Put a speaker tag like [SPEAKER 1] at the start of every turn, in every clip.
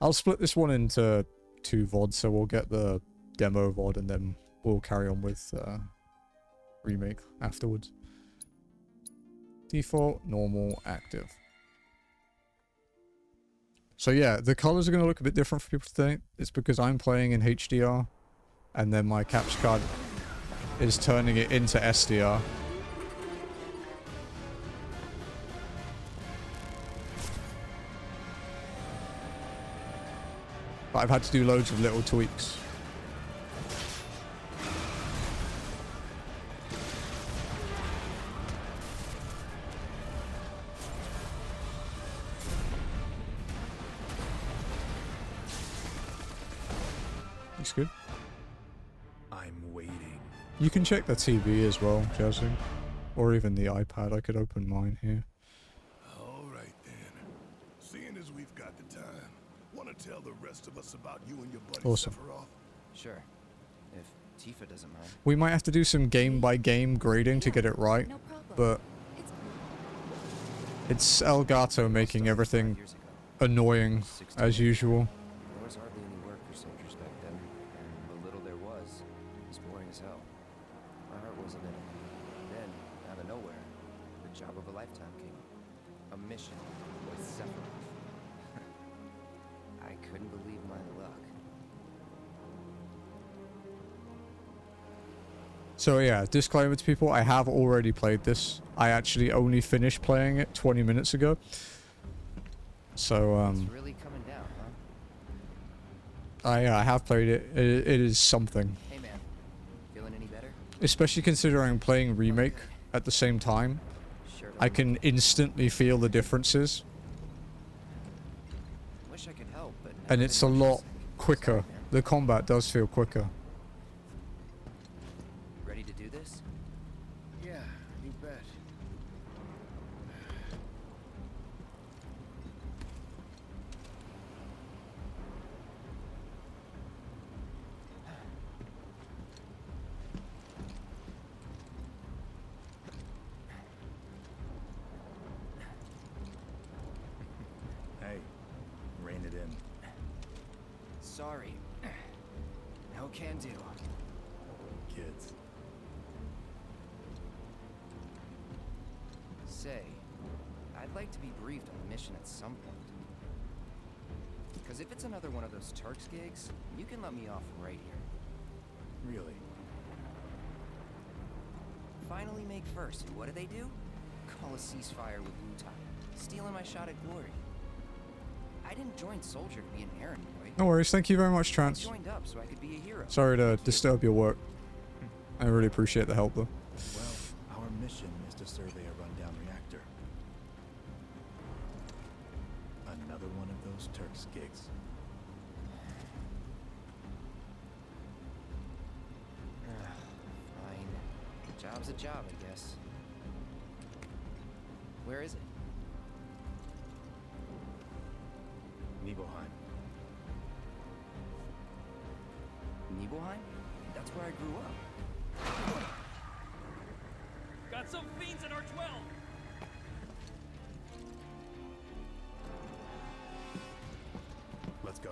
[SPEAKER 1] I'll split this one into 2 VODs, so we'll get the demo VOD and then we'll carry on with remake afterwards. Default, normal, active. So yeah, the colors are going to look a bit different for people today. It's because I'm playing in HDR and then my capture card is turning it into SDR. But I've had to do loads of little tweaks. Looks good.
[SPEAKER 2] I'm waiting.
[SPEAKER 1] You can check the TV as well, Jesse. Or even the iPad. I could open mine here.
[SPEAKER 3] All right then. Seeing as we've got the time, want to tell the rest of us about you and your buddy
[SPEAKER 1] Awesome.
[SPEAKER 3] Sephiroth?
[SPEAKER 4] Sure. If Tifa doesn't mind.
[SPEAKER 1] We might have to do some game-by-game grading to get it right,
[SPEAKER 5] No problem.
[SPEAKER 1] but it's Elgato making everything annoying as usual.
[SPEAKER 4] There was hardly any work for soldiers back then, and the little there was boring as hell. My heart wasn't in it. Then, out of nowhere, the job of a lifetime came up. A mission with Sephiroth. I couldn't believe my luck.
[SPEAKER 1] So yeah, disclaimer to people, I have already played this. I actually only finished playing it 20 minutes ago. So,
[SPEAKER 4] It's really coming down, huh?
[SPEAKER 1] I have played it. It is something.
[SPEAKER 4] Hey man, feeling any better?
[SPEAKER 1] Especially considering I'm playing Remake at the same time.
[SPEAKER 4] Sure.
[SPEAKER 1] I can instantly feel the differences.
[SPEAKER 4] Wish I could help, but
[SPEAKER 1] And it's a lot quicker. The combat does feel quicker.
[SPEAKER 4] Ready to do this?
[SPEAKER 2] Yeah, you bet. Hey, rein it in.
[SPEAKER 4] Sorry. No can do.
[SPEAKER 2] Kids.
[SPEAKER 4] Say, I'd like to be briefed on the mission at some point. Because if it's another one of those Turks gigs, you can let me off right here.
[SPEAKER 2] Really?
[SPEAKER 4] Finally make first, and what do? Call a ceasefire with Wu-Tai, stealing my shot at glory. I didn't join Soldier to be an errand boy.
[SPEAKER 1] No worries. Thank you very much,
[SPEAKER 4] I
[SPEAKER 1] Trance.
[SPEAKER 4] joined up so I could be a hero.
[SPEAKER 1] Sorry to disturb your work. I really appreciate the help though.
[SPEAKER 2] Well, our mission is to survey a rundown reactor. Another one of those Turks gigs.
[SPEAKER 4] Fine. A job's a job, I guess. Where is it?
[SPEAKER 2] Nibelheim.
[SPEAKER 4] Nibelheim? That's where I grew up.
[SPEAKER 6] Got some fiends in our 12.
[SPEAKER 2] Let's go.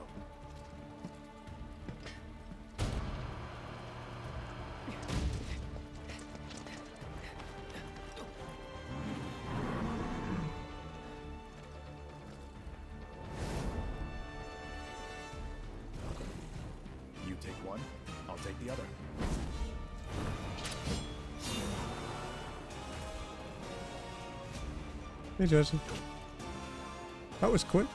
[SPEAKER 2] You take one, I'll take the other.
[SPEAKER 1] Hey, Jesse. That was quick.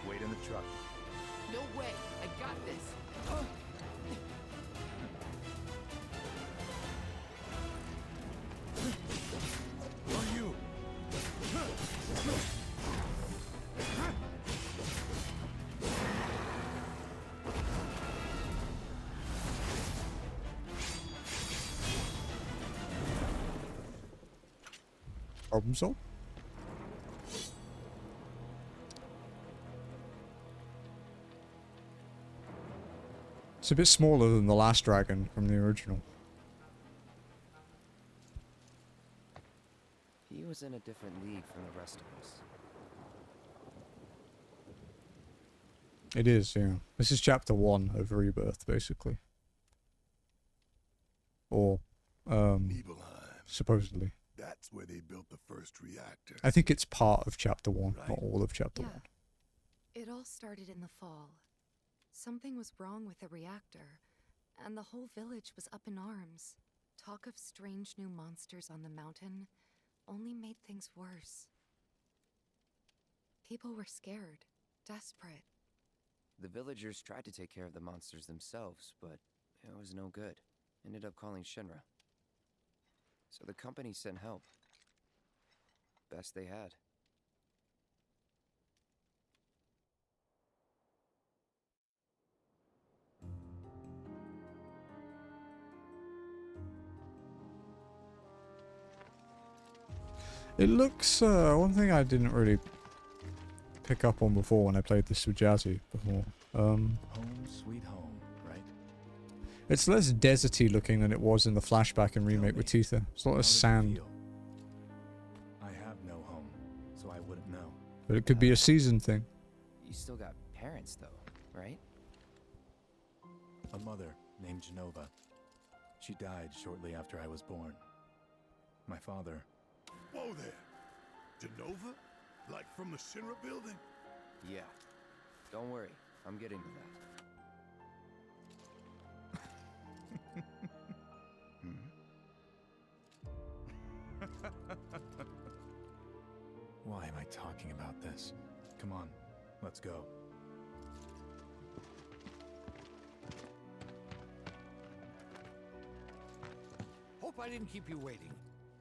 [SPEAKER 2] Wait in the truck.
[SPEAKER 5] No way. I got this.
[SPEAKER 3] Are you?
[SPEAKER 1] Problem solved. It's a bit smaller than the last dragon from the original.
[SPEAKER 4] He was in a different league from the rest of us.
[SPEAKER 1] It is, yeah. This is chapter 1 of Rebirth, basically. Or,
[SPEAKER 3] Nibelheim.
[SPEAKER 1] supposedly.
[SPEAKER 3] That's where they built the first reactor.
[SPEAKER 1] I think it's part of chapter 1, not
[SPEAKER 3] Right.
[SPEAKER 1] all of chapter 1.
[SPEAKER 7] It all started in the fall. Something was wrong with the reactor, and the whole village was up in arms. Talk of strange new monsters on the mountain only made things worse. People were scared, desperate.
[SPEAKER 4] The villagers tried to take care of the monsters themselves, but it was no good. Ended up calling Shinra. So the company sent help. Best they had.
[SPEAKER 1] It looks, one thing I didn't really pick up on before when I played this with Jazzy before.
[SPEAKER 2] Home sweet home, right?
[SPEAKER 1] It's less deserty looking than it was in the flashback and remake with Tifa. It's a lot
[SPEAKER 2] How
[SPEAKER 1] of
[SPEAKER 2] does it
[SPEAKER 1] sand.
[SPEAKER 2] feel? I have no home, so I wouldn't know.
[SPEAKER 1] But it could be a season thing.
[SPEAKER 4] You still got parents, though, right?
[SPEAKER 2] A mother named Genova. She died shortly after I was born. My father,
[SPEAKER 3] Whoa there. Genova? Like from the Shinra building?
[SPEAKER 4] Yeah. Don't worry, I'm getting to that.
[SPEAKER 2] why am I talking about this? Come on, let's go.
[SPEAKER 8] Hope I didn't keep you waiting.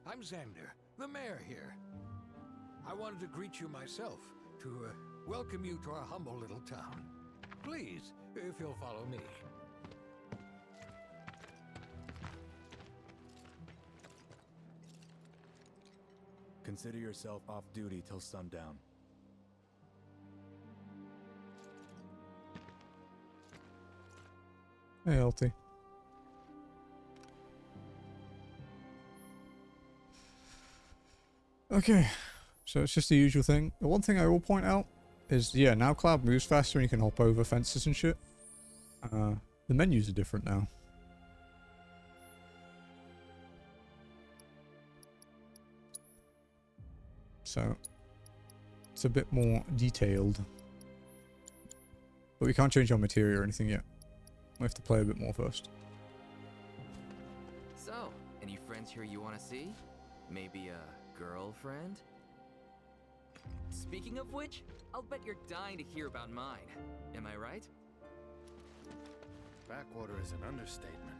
[SPEAKER 8] I'm Xander, the mayor here. I wanted to greet you myself, to welcome you to our humble little town. Please, if you'll follow me.
[SPEAKER 2] Consider yourself off duty till sundown.
[SPEAKER 1] Hey, healthy. Okay, so it's just the usual thing. The one thing I will point out is, yeah, now Cloud moves faster and you can hop over fences and shit. The menus are different now. So, it's a bit more detailed. But we can't change our materia or anything yet. We have to play a bit more first.
[SPEAKER 5] So, any friends here you want to see? Maybe a girlfriend? Speaking of which, I'll bet you're dying to hear about mine. Am I right?
[SPEAKER 9] Backwater is an understatement.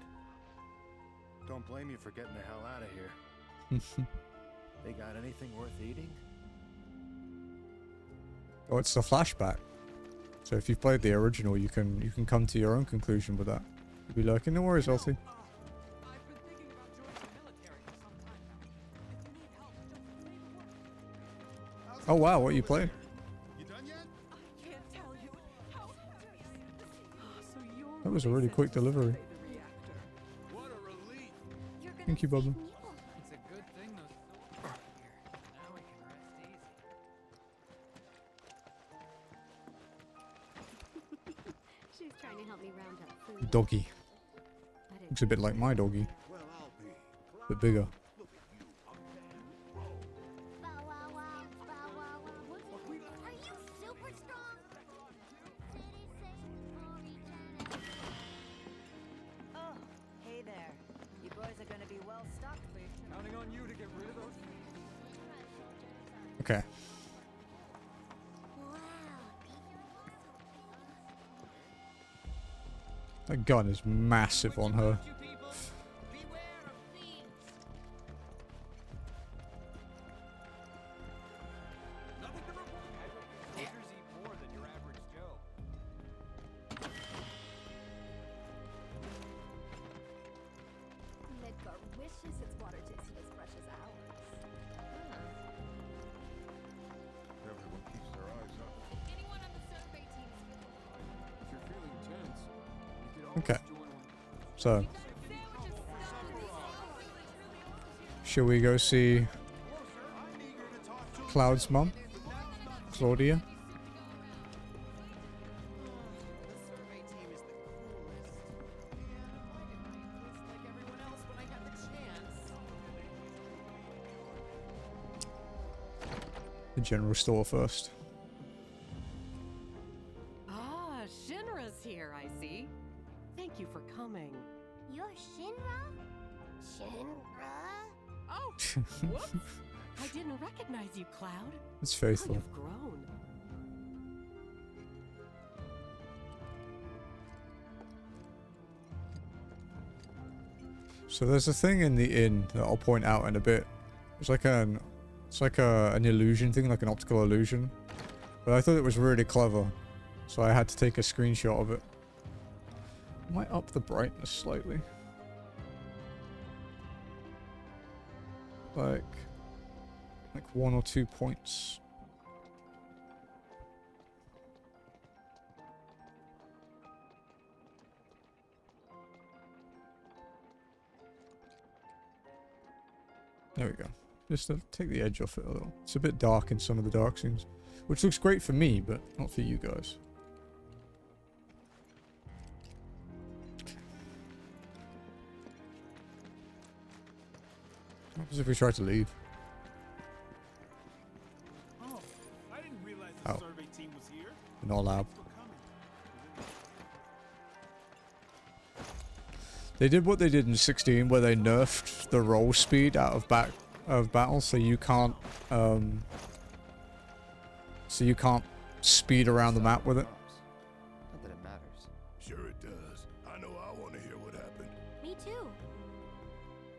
[SPEAKER 9] Don't blame you for getting the hell out of here. They got anything worth eating?
[SPEAKER 1] Oh, it's a flashback. So if you've played the original, you can come to your own conclusion with that. You'll be like, no worries, Elsie.
[SPEAKER 6] I've been thinking about joining the military for some time now. If you need help, just say the word.
[SPEAKER 1] Oh wow, what are you playing?
[SPEAKER 9] You done yet?
[SPEAKER 6] I can't tell you how so you're
[SPEAKER 1] That was a really quick delivery.
[SPEAKER 6] what a relief.
[SPEAKER 1] Thank you, Bubba.
[SPEAKER 5] It's a good thing those soldiers are here. Now we can rest easy.
[SPEAKER 10] She's trying to help me round up food.
[SPEAKER 1] Doggy.
[SPEAKER 10] I didn't
[SPEAKER 1] Looks a bit like my doggy,
[SPEAKER 3] Well, I'll be.
[SPEAKER 1] but bigger.
[SPEAKER 3] Look at you, a man pro.
[SPEAKER 10] Bow wow wow, bow wow wow. Are you super strong?
[SPEAKER 11] Oh, hey there. You boys are gonna be well stocked for your trip.
[SPEAKER 6] Counting on you to get rid of those.
[SPEAKER 1] Okay. That gun is massive on her.
[SPEAKER 5] You people, beware of thieves.
[SPEAKER 6] Nothing to report. Soldiers eat more than your average Joe.
[SPEAKER 10] Midgar wishes its water tasted as fresh as ours.
[SPEAKER 9] Everyone keeps their eyes up.
[SPEAKER 10] Anyone on the survey team
[SPEAKER 9] If you're feeling tense, we could
[SPEAKER 1] Okay. So, shall we go see Cloud's mum, Claudia? The general store first.
[SPEAKER 12] Ah, Shinra's here, I see. Thank you for coming.
[SPEAKER 10] You're Shinra? Shinra?
[SPEAKER 12] Oh, whoops! I didn't recognize you, Cloud.
[SPEAKER 1] It's faithful.
[SPEAKER 12] You've grown.
[SPEAKER 1] So there's a thing in the inn that I'll point out in a bit. It's like an illusion thing, like an optical illusion. But I thought it was really clever, so I had to take a screenshot of it. I might up the brightness slightly. Like 1 or 2 points. There we go. Just to take the edge off it a little. It's a bit dark in some of the dark scenes, which looks great for me, but not for you guys. What happens if we try to leave?
[SPEAKER 3] Oh, I didn't realize the survey team was here.
[SPEAKER 1] Not allowed. They did what they did in 16, where they nerfed the roll speed out of battle, so you can't speed around the map with it.
[SPEAKER 4] Not that it matters.
[SPEAKER 3] Sure it does. I know I want to hear what happened.
[SPEAKER 10] Me too.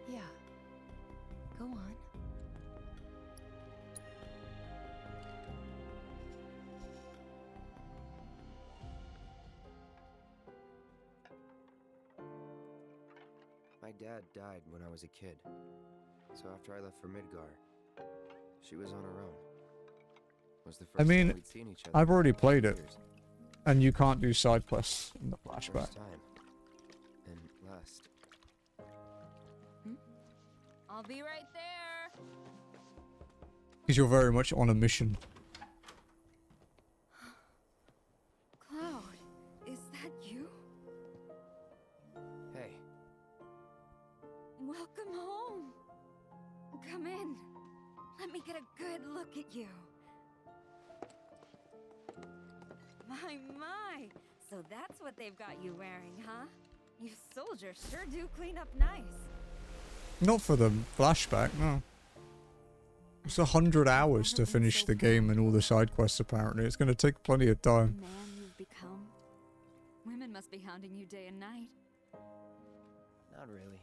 [SPEAKER 7] Yeah. Go on.
[SPEAKER 4] My dad died when I was a kid. So after I left for Midgar, she was on her own. Was the first
[SPEAKER 1] I mean,
[SPEAKER 4] time we'd seen each other
[SPEAKER 1] I've already
[SPEAKER 4] in
[SPEAKER 1] played it,
[SPEAKER 4] years.
[SPEAKER 1] and you can't do side quests in the flashback.
[SPEAKER 4] First time. And last.
[SPEAKER 11] I'll be right there.
[SPEAKER 1] Because you're very much on a mission.
[SPEAKER 7] Cloud, is that you?
[SPEAKER 4] Hey,
[SPEAKER 7] Welcome home. Come in. Let me get a good look at you.
[SPEAKER 11] My. So that's what they've got you wearing, huh? You soldiers sure do clean up nice.
[SPEAKER 1] Not for the flashback, no. It's 100 hours to finish the game and all the side quests, apparently. It's going to take plenty of
[SPEAKER 11] The
[SPEAKER 1] time.
[SPEAKER 11] man you've become. Women must be hounding you day and night.
[SPEAKER 4] not really.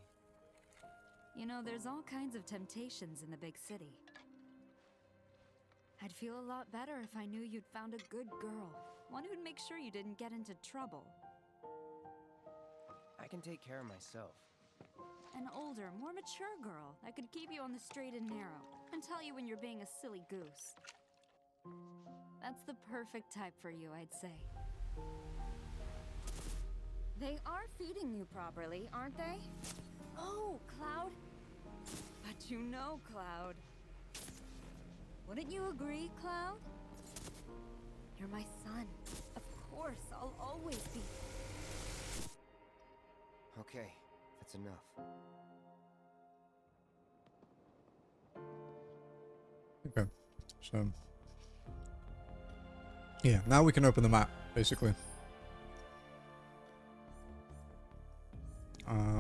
[SPEAKER 11] You know, there's all kinds of temptations in the big city. I'd feel a lot better if I knew you'd found a good girl. One who'd make sure you didn't get into trouble.
[SPEAKER 4] I can take care of myself.
[SPEAKER 11] An older, more mature girl that could keep you on the straight and narrow and tell you when you're being a silly goose. That's the perfect type for you, I'd say. They are feeding you properly, aren't they? Oh, Cloud. But you know, Cloud. Wouldn't you agree, Cloud? You're my son. Of course, I'll always be.
[SPEAKER 4] Okay, that's enough.
[SPEAKER 1] Okay, so... yeah, now we can open the map, basically.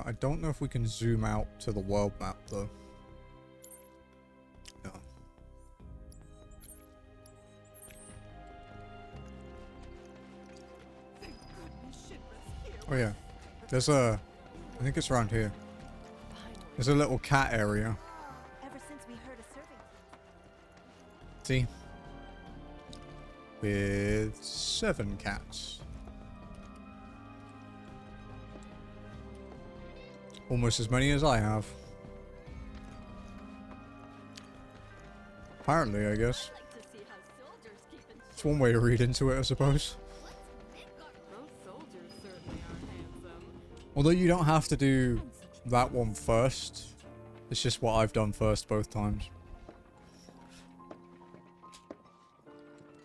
[SPEAKER 1] I don't know if we can zoom out to the world map, though. No. Oh yeah, there's a... I think it's around here. There's a little cat area.
[SPEAKER 11] Ever since we heard a survey.
[SPEAKER 1] See? With 7 cats. Almost as many as I have. Apparently, I guess. It's one way to read into it, I suppose.
[SPEAKER 6] Those soldiers certainly are handsome.
[SPEAKER 1] Although you don't have to do that one first. It's just what I've done first both times.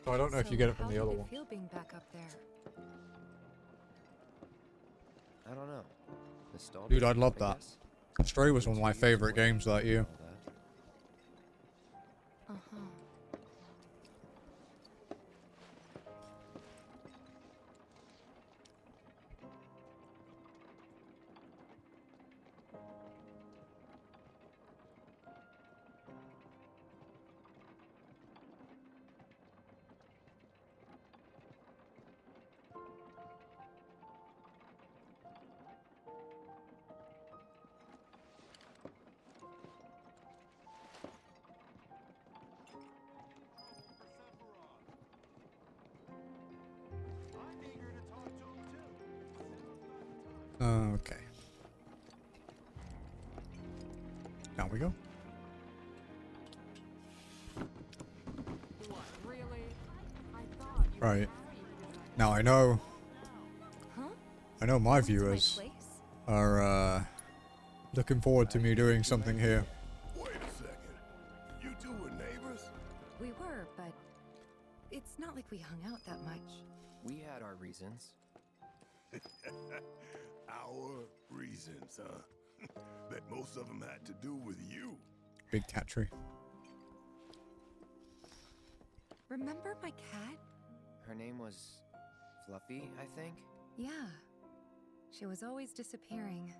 [SPEAKER 1] So I don't know if you get it from the other one.
[SPEAKER 7] How did it feel being back up there?
[SPEAKER 4] I don't know. Nostalgic,
[SPEAKER 1] Dude, I'd love
[SPEAKER 4] I
[SPEAKER 1] that.
[SPEAKER 4] guess.
[SPEAKER 1] Stray was one of my favorite games that year.
[SPEAKER 7] Uh-huh.
[SPEAKER 1] Okay. Now we go.
[SPEAKER 6] What, really? I thought you
[SPEAKER 1] Right. Now I know.
[SPEAKER 7] Huh?
[SPEAKER 1] I know my
[SPEAKER 7] This is my
[SPEAKER 1] viewers
[SPEAKER 7] place?
[SPEAKER 1] are looking forward to me doing something here.
[SPEAKER 3] Wait a second. You two were neighbors?
[SPEAKER 7] We were, but it's not like we hung out that much.
[SPEAKER 4] We had our reasons.
[SPEAKER 3] Our reasons, huh? Bet most of them had to do with you.
[SPEAKER 1] Big cat tree.
[SPEAKER 7] Remember my cat?
[SPEAKER 4] Her name was Fluffy, I think.
[SPEAKER 7] Yeah. She was always disappearing,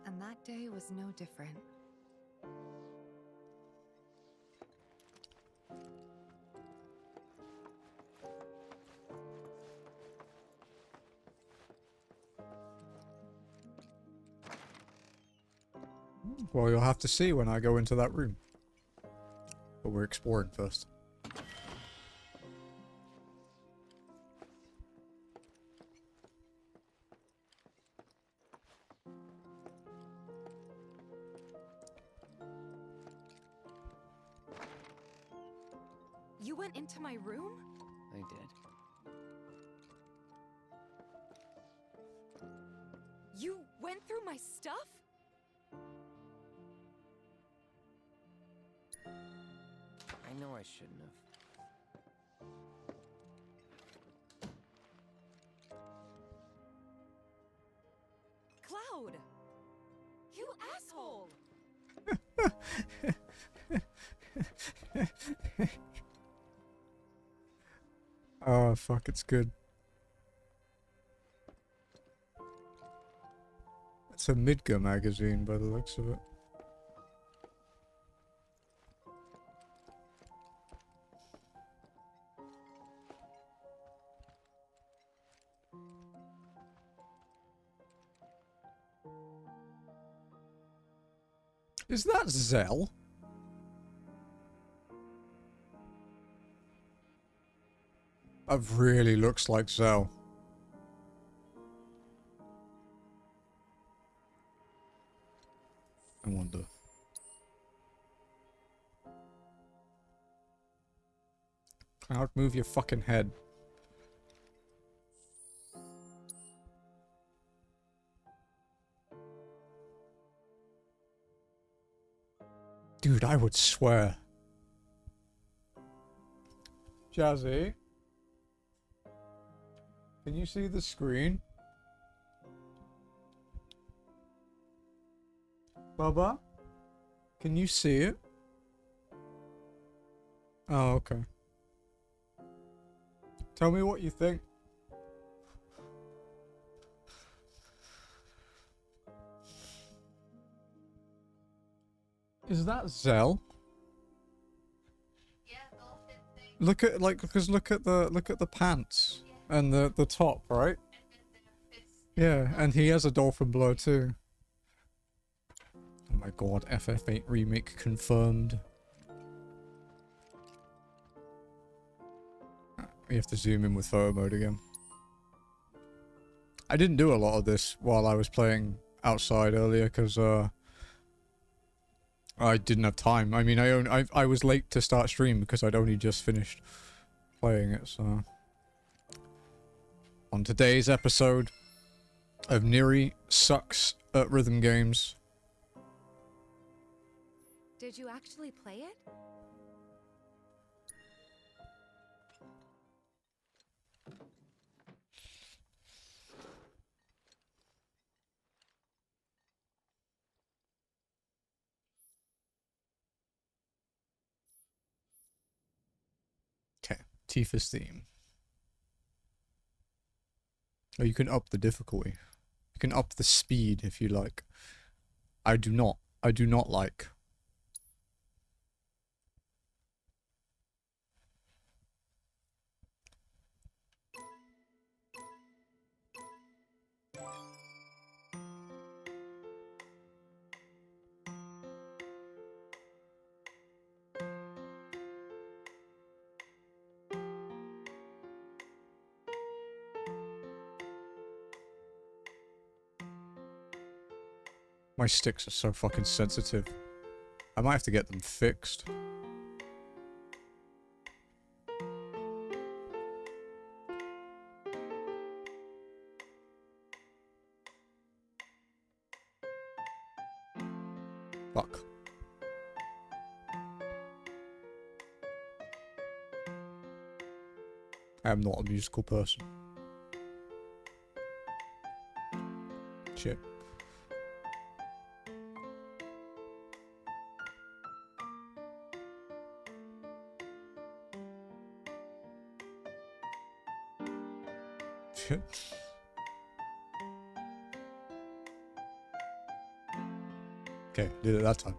[SPEAKER 7] and that day was no different.
[SPEAKER 1] Well, you'll have to see when I go into that room. But we're exploring first.
[SPEAKER 7] You went into my room?
[SPEAKER 4] I did.
[SPEAKER 7] You went through my stuff?
[SPEAKER 4] I know I shouldn't have.
[SPEAKER 7] Cloud! You asshole!
[SPEAKER 1] Oh, fuck, it's good. It's a Midgar magazine by the looks of it. Is that Zell? That really looks like Zell. I wonder. Cloud, move your fucking head. Dude, I would swear. Jazzy? Can you see the screen? Bubba? Can you see it? Oh, okay. Tell me what you think. Is that Zell?
[SPEAKER 10] Yeah, they'll fit things.
[SPEAKER 1] Look at because look at the pants and the top, right? Yeah, and he has a dolphin blow too. Oh my god, FF8 remake confirmed. We have to zoom in with photo mode again. I didn't do a lot of this while I was playing outside earlier because I didn't have time. I mean, I was late to start stream because I'd only just finished playing it, so. On today's episode, Neri sucks at rhythm games.
[SPEAKER 7] Did you actually play it?
[SPEAKER 1] Okay, Tifa's theme. Oh, you can up the difficulty. You can up the speed if you like. I do not. I do not like. My sticks are so fucking sensitive. I might have to get them fixed. Fuck. I am not a musical person. Shit. Shit. Okay, did it that time.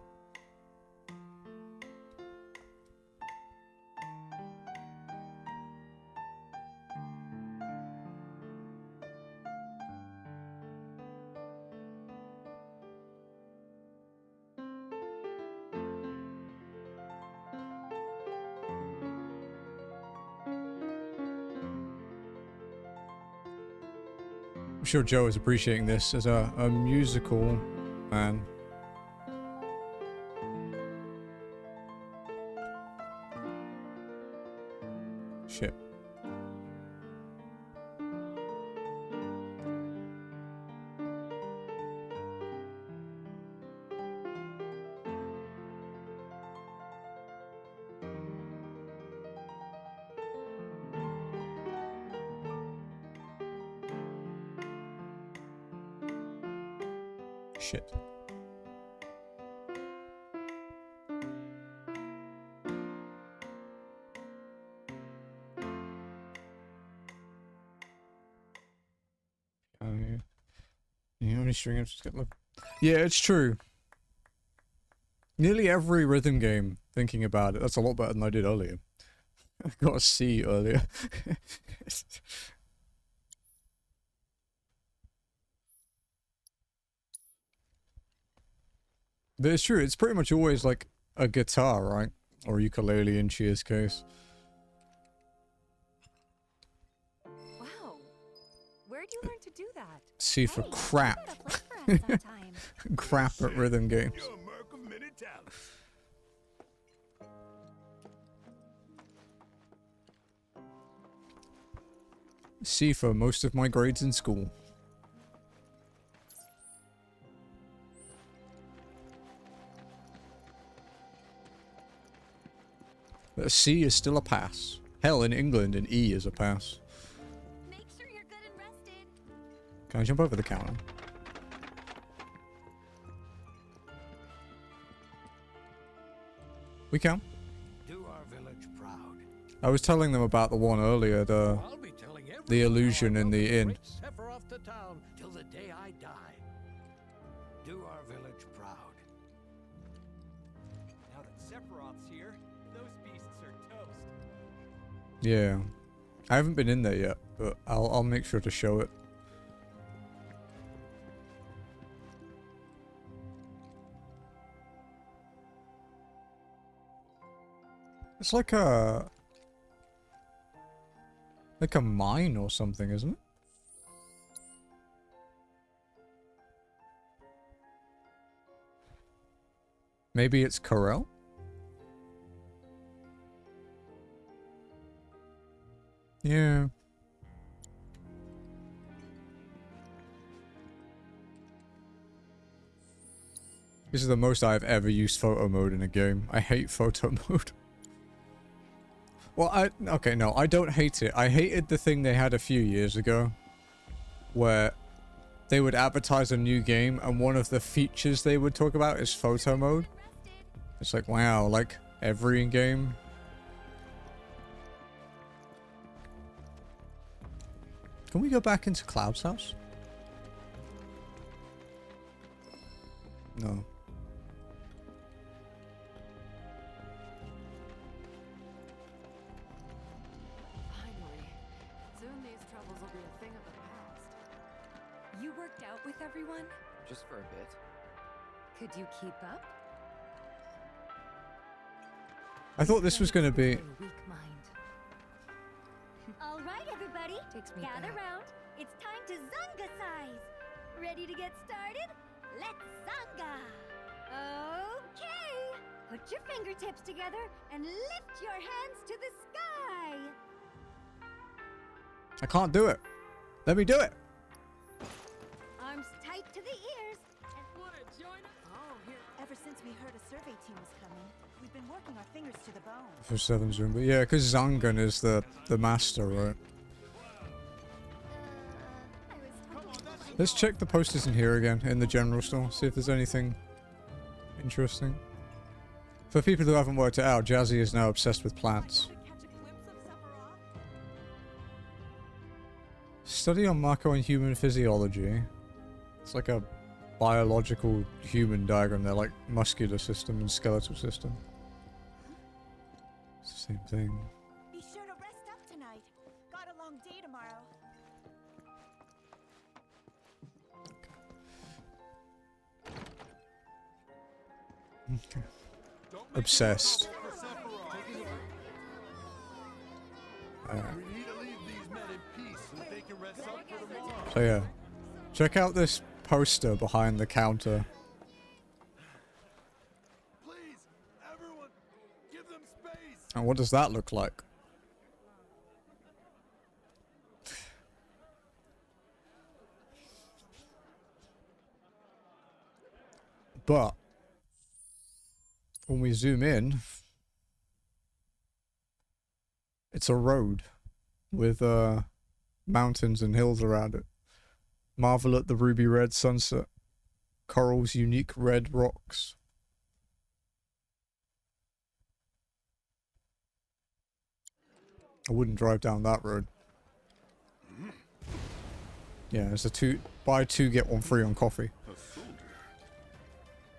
[SPEAKER 1] I'm sure Joe is appreciating this as a musical man. Shit. Shit. You only string ups just get look. Yeah, it's true. Nearly every rhythm game, thinking about it, that's a lot better than I did earlier. I got a C earlier. But it's true, it's pretty much always like a guitar, right? Or ukulele in Chia's case.
[SPEAKER 7] Wow. Where'd you learn to do that?
[SPEAKER 1] C for crap. Crap at rhythm games.
[SPEAKER 3] You're a merc of many talents.
[SPEAKER 1] C for most of my grades in school. But a C is still a pass. Hell, in England, an E is a pass.
[SPEAKER 10] Make sure you're good and rested.
[SPEAKER 1] Can I jump over the counter? We can.
[SPEAKER 8] Do our village proud.
[SPEAKER 1] I was telling them about the one earlier, the illusion in the inn.
[SPEAKER 8] Sephiroth to town till the day I die. Do our village proud.
[SPEAKER 6] Now that Sephiroth's here, those beasts are toast.
[SPEAKER 1] Yeah. I haven't been in there yet, but I'll make sure to show it. It's like a mine or something, isn't it? Maybe it's Corel? Yeah. This is the most I've ever used photo mode in a game. I hate photo mode. Well, okay, no, I don't hate it. I hated the thing they had a few years ago, where they would advertise a new game, and one of the features they would talk about is photo mode. It's like, wow, like every game. Can we go back into Cloud's house? No.
[SPEAKER 12] Finally. Soon these troubles will be a thing of the past.
[SPEAKER 7] You worked out with everyone?
[SPEAKER 4] Just for a bit.
[SPEAKER 7] Could you keep up?
[SPEAKER 1] I thought this was going to be...
[SPEAKER 7] Weak mind.
[SPEAKER 10] All right, everybody.
[SPEAKER 7] Takes me
[SPEAKER 10] Gather
[SPEAKER 7] back.
[SPEAKER 10] round. It's time to Zunga size. Ready to get started? Let's Zunga. Okay. Put your fingertips together and lift your hands to the sky.
[SPEAKER 1] I can't do it. Let me do it.
[SPEAKER 10] Arms tight to the ears.
[SPEAKER 6] Wanna join us? Oh, here.
[SPEAKER 13] Ever since we heard a survey team was coming, we've been working our fingers to the bone.
[SPEAKER 1] For 7 Zoom, but yeah, because Zangan is the master, right? Let's check the posters in here again, in the general store, see if there's anything interesting. For people who haven't worked it out, Jazzy is now obsessed with plants. Study on Mako and human physiology. It's like a biological human diagram. They're like muscular system and skeletal system. It's the same thing.
[SPEAKER 13] Be sure to rest up tonight. Got a long day tomorrow.
[SPEAKER 1] Okay. Obsessed. So yeah, check out this poster behind the counter.
[SPEAKER 3] Please, everyone, give them space.
[SPEAKER 1] And what does that look like? But when we zoom in, it's a road with mountains and hills around it. Marvel at the ruby red sunset. Coral's unique red rocks. I wouldn't drive down that road. Yeah, it's a buy two get one free on coffee.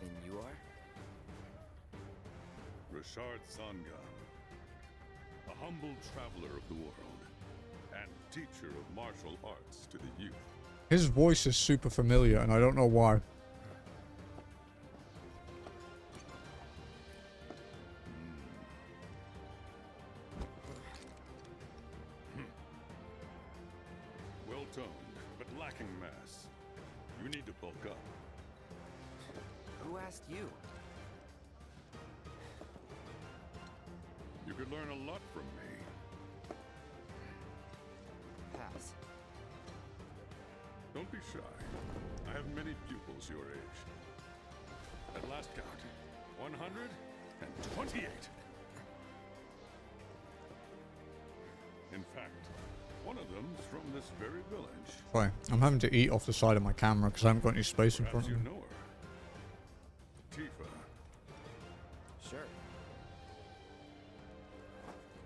[SPEAKER 4] And you are?
[SPEAKER 3] Richard Sangan, a humble traveler of the world and teacher of martial arts to the youth.
[SPEAKER 1] His voice is super familiar, and I don't know why.
[SPEAKER 3] Well toned, but lacking mass. You need to bulk up.
[SPEAKER 4] Who asked you?
[SPEAKER 3] You could learn a lot from me.
[SPEAKER 4] Pass.
[SPEAKER 3] Don't be shy. I have many pupils your age. At last count, 128. In fact, one of them's from this very village.
[SPEAKER 1] Sorry, I'm having to eat off the side of my camera because I haven't got any space in front
[SPEAKER 3] Perhaps
[SPEAKER 1] of
[SPEAKER 3] you
[SPEAKER 1] me.
[SPEAKER 3] know her. Tifa.
[SPEAKER 4] Sure.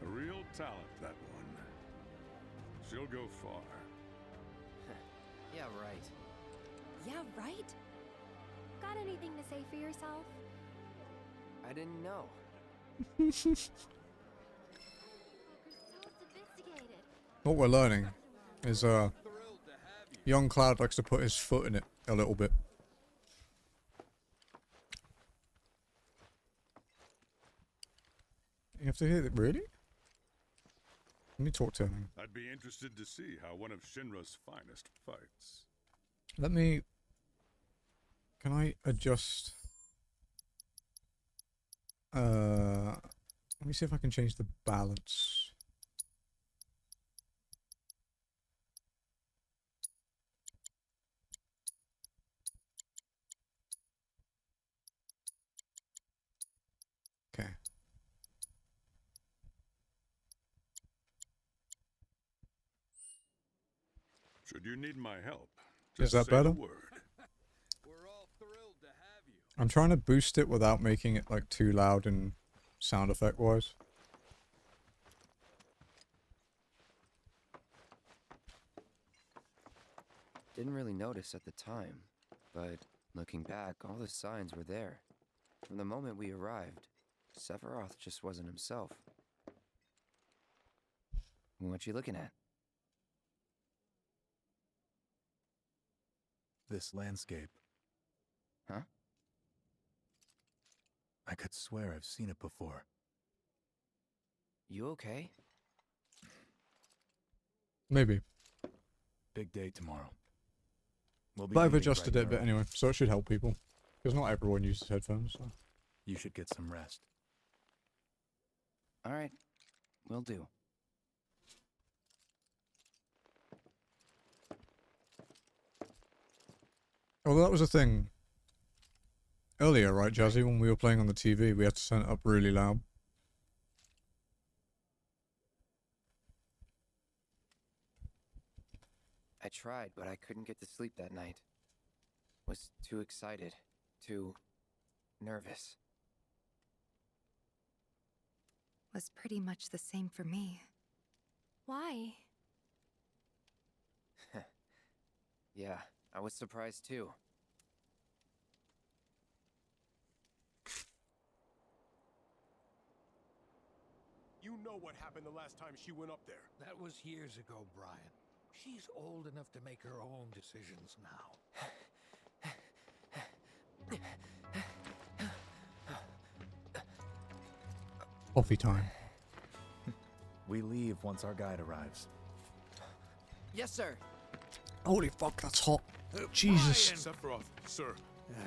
[SPEAKER 3] A real talent, that one. She'll go far.
[SPEAKER 4] Yeah, right.
[SPEAKER 10] Yeah, right? Got anything to say for yourself?
[SPEAKER 4] I didn't know.
[SPEAKER 10] So sophisticated.
[SPEAKER 1] What we're learning is young Cloud likes to put his foot in it a little bit. You have to hear it, really? Let me talk to him.
[SPEAKER 3] I'd be interested to see how one of Shinra's finest fights.
[SPEAKER 1] Let me... Can I adjust... Let me see if I can change the balance.
[SPEAKER 3] Should you need my help,
[SPEAKER 1] Is
[SPEAKER 3] just
[SPEAKER 1] that
[SPEAKER 3] say
[SPEAKER 1] better?
[SPEAKER 3] the word.
[SPEAKER 1] I'm trying to boost it without making it like too loud and sound effect wise.
[SPEAKER 4] Didn't really notice at the time, but looking back, all the signs were there. From the moment we arrived, Sephiroth just wasn't himself. What you looking at?
[SPEAKER 2] This landscape.
[SPEAKER 4] Huh?
[SPEAKER 2] I could swear I've seen it before.
[SPEAKER 4] You okay?
[SPEAKER 1] Maybe.
[SPEAKER 2] Big day tomorrow. We'll be
[SPEAKER 1] But I've
[SPEAKER 2] leaving
[SPEAKER 1] adjusted
[SPEAKER 2] bright
[SPEAKER 1] it a bit
[SPEAKER 2] and early.
[SPEAKER 1] anyway, so it should help people. Because not everyone uses headphones, so.
[SPEAKER 2] You should get some rest.
[SPEAKER 4] Alright, will do.
[SPEAKER 1] Oh, that was a thing earlier, right, Jazzy? When we were playing on the TV, we had to turn it up really loud.
[SPEAKER 4] I tried, but I couldn't get to sleep that night. Was too excited, too nervous.
[SPEAKER 7] Was pretty much the same for me.
[SPEAKER 11] Why?
[SPEAKER 4] Yeah, I was surprised too.
[SPEAKER 9] You know what happened the last time she went up there.
[SPEAKER 8] That was years ago, Brian. She's old enough to make her own decisions now.
[SPEAKER 1] Coffee time.
[SPEAKER 2] We leave once our guide arrives.
[SPEAKER 4] Yes, sir.
[SPEAKER 1] Holy fuck, that's hot. Jesus.
[SPEAKER 9] Sephiroth, sir,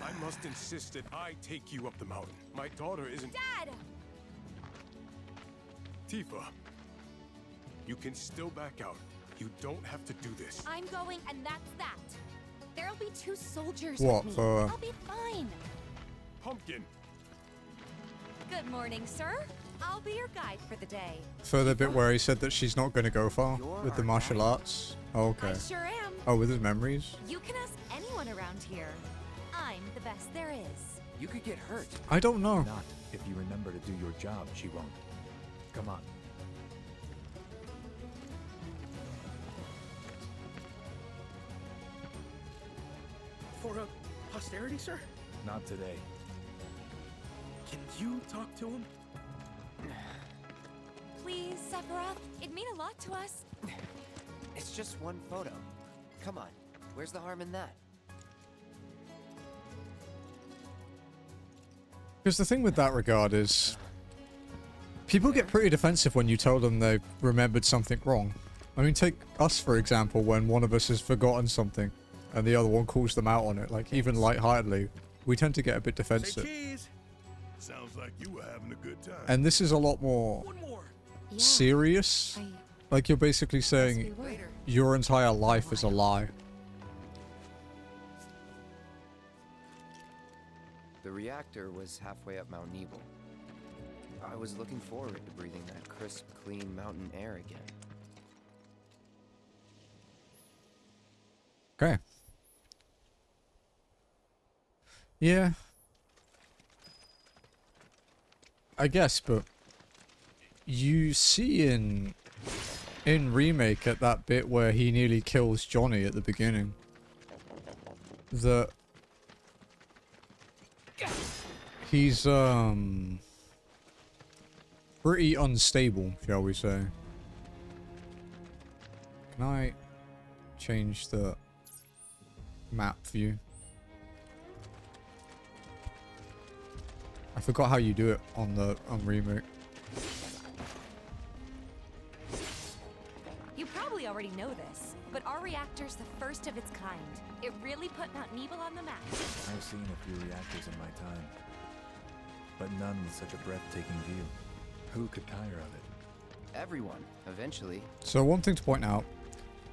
[SPEAKER 9] I must insist that I take you up the mountain. My daughter isn't...
[SPEAKER 11] Dad!
[SPEAKER 9] Tifa, you can still back out. You don't have to do this.
[SPEAKER 11] I'm going, and that's that. There'll be 2 soldiers
[SPEAKER 1] What,
[SPEAKER 11] with me.
[SPEAKER 1] for,
[SPEAKER 11] I'll be fine.
[SPEAKER 9] Pumpkin!
[SPEAKER 11] Good morning, sir. I'll be your guide for the day.
[SPEAKER 1] For the bit where he said that she's not going to go far with the martial arts. Oh, okay.
[SPEAKER 11] I sure am.
[SPEAKER 1] Oh, with his memories?
[SPEAKER 11] You can ask anyone around here. I'm the best there is.
[SPEAKER 4] You could get hurt.
[SPEAKER 1] I don't know.
[SPEAKER 2] Not if you remember to do your job, she won't. Come on.
[SPEAKER 14] For posterity, sir?
[SPEAKER 2] Not today.
[SPEAKER 14] Can you talk to him?
[SPEAKER 11] Please, Sephiroth. It'd mean a lot to us.
[SPEAKER 4] It's just one photo. Come on, where's the harm in that?
[SPEAKER 1] Because the thing with that regard is, people get pretty defensive when you tell them they remembered something wrong. I mean, take us for example, when one of us has forgotten something, and the other one calls them out on it, like even lightheartedly, we tend to get a bit defensive.
[SPEAKER 3] Sounds like you were having a good time.
[SPEAKER 1] And this is a lot more serious. Like you're basically saying your entire life is a lie.
[SPEAKER 4] The reactor was halfway up Mount Nebel. I was looking forward to breathing that crisp, clean mountain air again.
[SPEAKER 1] Okay. Yeah. I guess, but you see in Remake at that bit where he nearly kills Johnny at the beginning that he's pretty unstable, shall we say. Can I change the map view? I forgot how you do it on Remake.
[SPEAKER 11] You probably already know this, but our reactor's the first of its kind. It really put Mount Nebel on the map.
[SPEAKER 2] I've seen a few reactors in my time, but none with such a breathtaking view. Who could tire of it?
[SPEAKER 4] Everyone, eventually.
[SPEAKER 1] So one thing to point out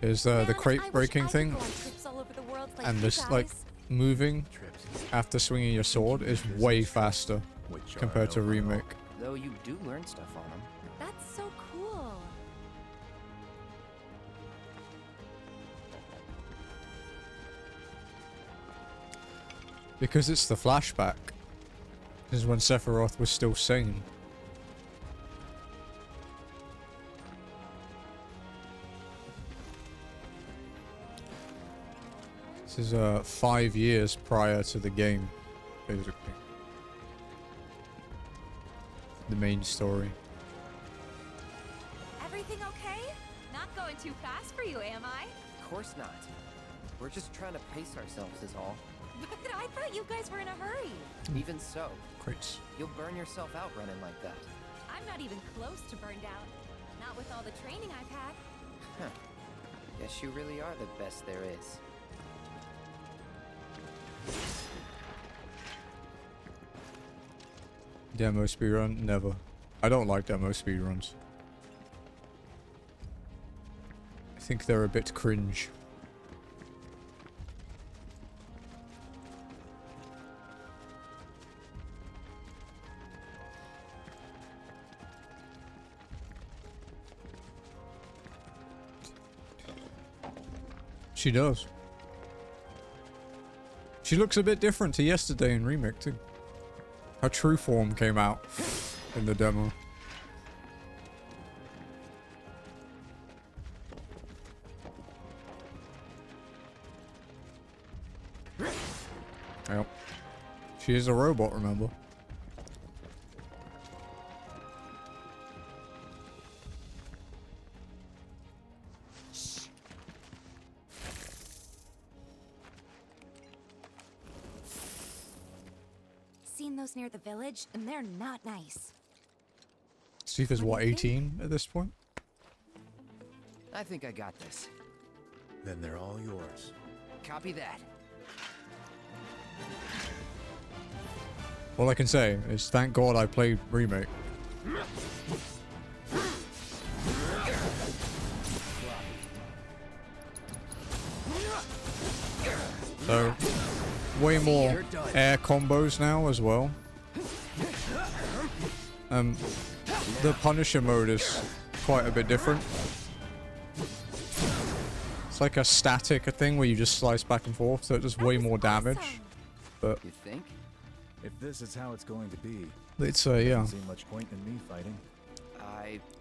[SPEAKER 1] is the crate breaking thing, and this like moving after swinging your sword is way faster compared to Remake.
[SPEAKER 4] Though you do learn stuff on them.
[SPEAKER 11] That's so cool.
[SPEAKER 1] Because it's the flashback. This is when Sephiroth was still sane. This is 5 years prior to the game, basically. The main story.
[SPEAKER 11] Everything okay? Not going too fast for you, am I?
[SPEAKER 4] Of course not. We're just trying to pace ourselves is all.
[SPEAKER 11] But I thought you guys were in a hurry.
[SPEAKER 4] Even so.
[SPEAKER 1] Great.
[SPEAKER 4] You'll burn yourself out running like that.
[SPEAKER 11] I'm not even close to burned out. Not with all the training I've had.
[SPEAKER 4] Huh. Guess you really are the best there is.
[SPEAKER 1] Demo speedrun? Never. I don't like demo speedruns. I think they're a bit cringe. She does. She looks a bit different to yesterday in Remake too. Her true form came out in the demo. Yep. She is a robot, remember?
[SPEAKER 7] Seen those near the village, and they're not nice.
[SPEAKER 1] Steve is what, 18 at this point?
[SPEAKER 4] I think I got this.
[SPEAKER 2] Then they're all yours.
[SPEAKER 4] Copy that.
[SPEAKER 1] All I can say is thank God I played Remake. So, way more air combos now as well. The Punisher mode is quite a bit different. It's like a static thing where you just slice back and forth, so it does way more damage. But
[SPEAKER 4] you think?
[SPEAKER 2] If this is how it's going to be,
[SPEAKER 1] it's yeah.
[SPEAKER 2] doesn't seem much point in me fighting.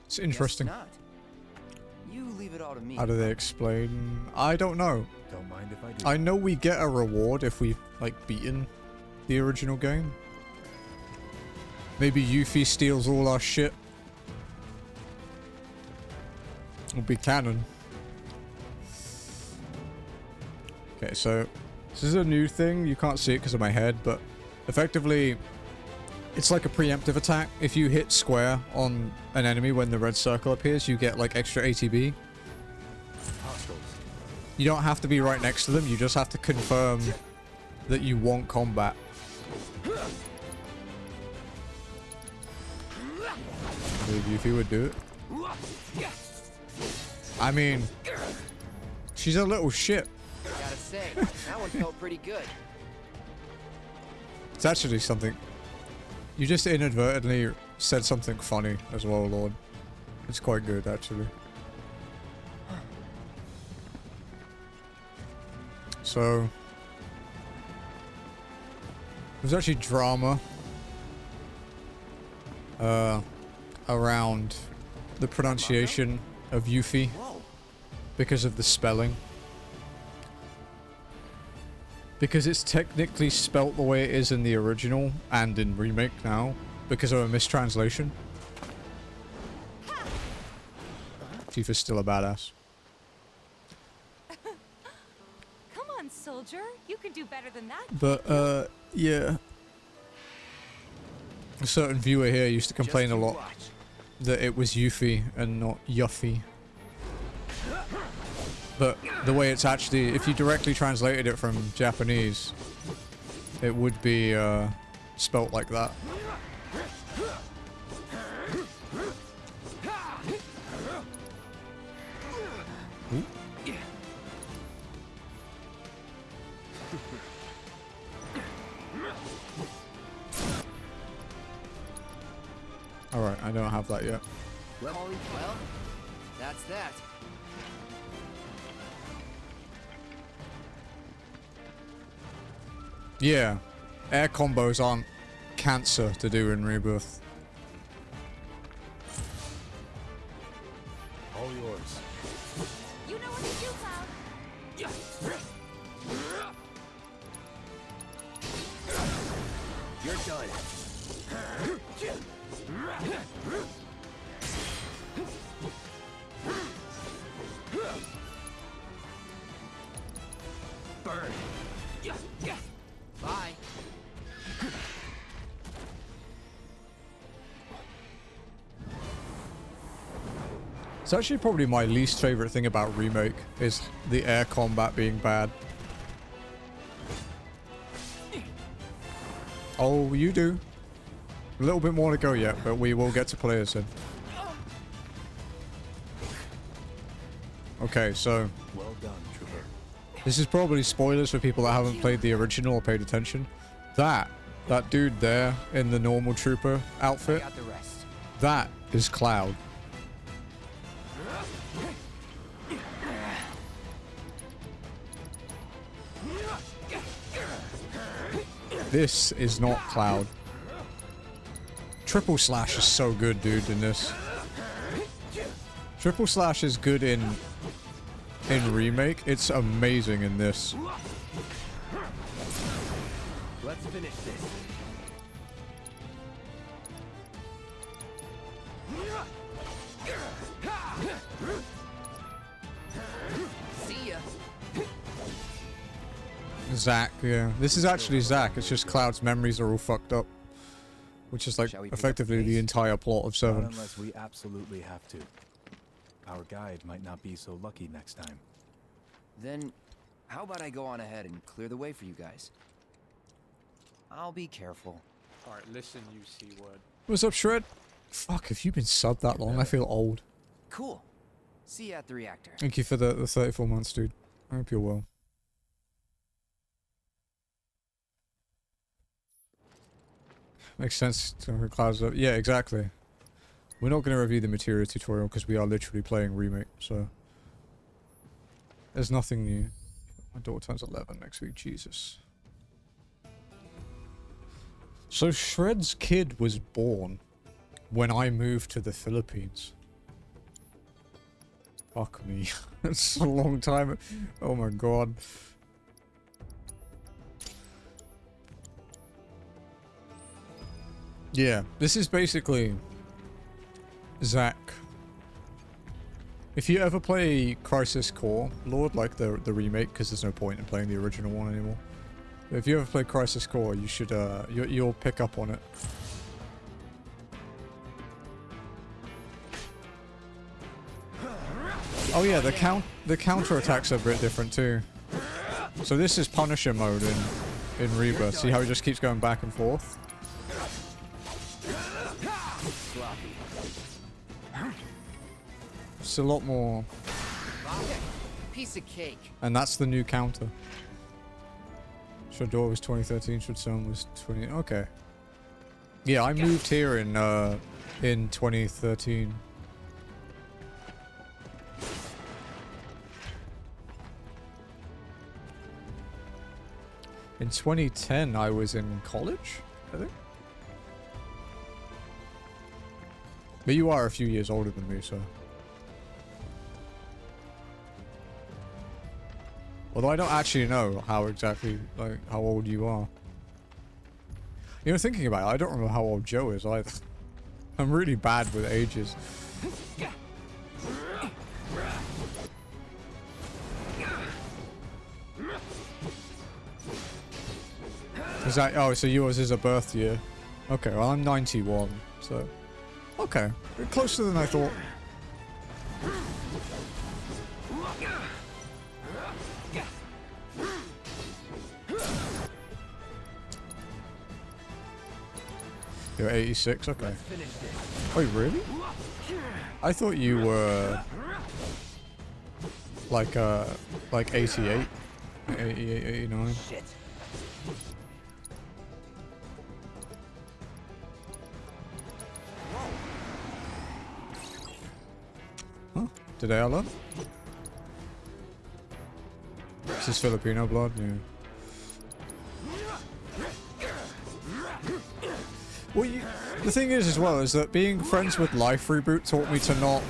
[SPEAKER 1] It's interesting.
[SPEAKER 4] Guess not. You leave it all to me.
[SPEAKER 1] How do they explain? I don't know.
[SPEAKER 2] Don't mind if I do.
[SPEAKER 1] I know we get a reward if we've like beaten the original game. Maybe Yuffie steals all our shit. It'll be canon. Okay, so this is a new thing. You can't see it because of my head, but effectively it's like a preemptive attack. If you hit square on an enemy when the red circle appears, you get like extra ATB. You don't have to be right next to them, you just have to confirm that you want combat. Maybe if you would do it. I mean, she's a little shit.
[SPEAKER 4] Gotta say, that one felt pretty good.
[SPEAKER 1] It's actually something. You just inadvertently said something funny as well, Lord. It's quite good, actually. So, there's actually drama around the pronunciation of Yuffie because of the spelling. Because it's technically spelt the way it is in the original and in Remake now because of a mistranslation. Tifa's still a badass.
[SPEAKER 11] Come on, soldier. You can do better than that.
[SPEAKER 1] But, yeah. A certain viewer here used to complain a lot that it was Yuffie and not Yuffie. But the way it's actually, if you directly translated it from Japanese, it would be spelt like that. Ooh. Alright, I don't have that yet.
[SPEAKER 4] Well, that's that.
[SPEAKER 1] Yeah, air combos aren't cancer to do in Rebirth.
[SPEAKER 2] All yours.
[SPEAKER 11] You know what to do, Cloud.
[SPEAKER 4] You're done.
[SPEAKER 5] Burn. Bye.
[SPEAKER 1] It's actually probably my least favorite thing about Remake is the air combat being bad. Oh, you do. A little bit more to go yet, but we will get to play as soon. Okay, so
[SPEAKER 2] Well done, Trooper.
[SPEAKER 1] this is probably spoilers for people that haven't played the original or paid attention. That dude there in the normal trooper outfit,
[SPEAKER 4] Got the rest.
[SPEAKER 1] that is Cloud. This is not Cloud. Triple Slash is so good, dude, in this. Triple Slash is good in Remake. It's amazing in this.
[SPEAKER 4] Let's finish this.
[SPEAKER 5] See ya.
[SPEAKER 1] Zack, yeah. This is actually Zack. It's just Cloud's memories are all fucked up. Which is like
[SPEAKER 4] Shall we pick up
[SPEAKER 1] effectively
[SPEAKER 4] the
[SPEAKER 1] the
[SPEAKER 4] pace?
[SPEAKER 1] entire plot of
[SPEAKER 2] Not
[SPEAKER 1] 7.
[SPEAKER 2] unless we absolutely have to. Our guide might not be so lucky next time.
[SPEAKER 4] Then, how about I go on ahead and clear the way for you guys? I'll be careful.
[SPEAKER 15] Alright, listen, you C-word.
[SPEAKER 1] What's up, Shred? Fuck, have you been subbed that long? I feel old.
[SPEAKER 4] Cool. See you at the reactor.
[SPEAKER 1] Thank you for the 34 months, dude. I hope you're well. Makes sense to Cloud's up. Yeah, exactly. We're not going to review the materia tutorial because we are literally playing Remake, so... There's nothing new. My daughter turns 11 next week, Jesus. So Shred's kid was born when I moved to the Philippines. Fuck me. That's a long time. Oh my god. Yeah, this is basically Zack. If you ever play Crisis Core, Lord, like the remake, because there's no point in playing the original one anymore. But if you ever play Crisis Core, you should you'll pick up on it. Oh yeah, the counter attacks are a bit different too. So this is Punisher mode in Rebirth. See how he just keeps going back and forth? It's a lot more.
[SPEAKER 5] Piece of cake.
[SPEAKER 1] And that's the new counter. Shredor was 2013, Shredson was 20. Okay. Yeah, I moved here in 2013. In 2010, I was in college, I think. But you are a few years older than me, so. Although I don't actually know how exactly, like, how old you are. You know, thinking about it, I don't remember how old Joe is either. I'm really bad with ages. Is that, oh, so yours is a birth year. Okay, well, I'm 91, so. Okay, closer than I thought. You're 86, okay. Wait, really? I thought you were like 88, 89.
[SPEAKER 4] Shit.
[SPEAKER 1] Huh? Did I learn? This is Filipino blood, yeah. The thing is as well is that being friends with Life Reboot taught me to not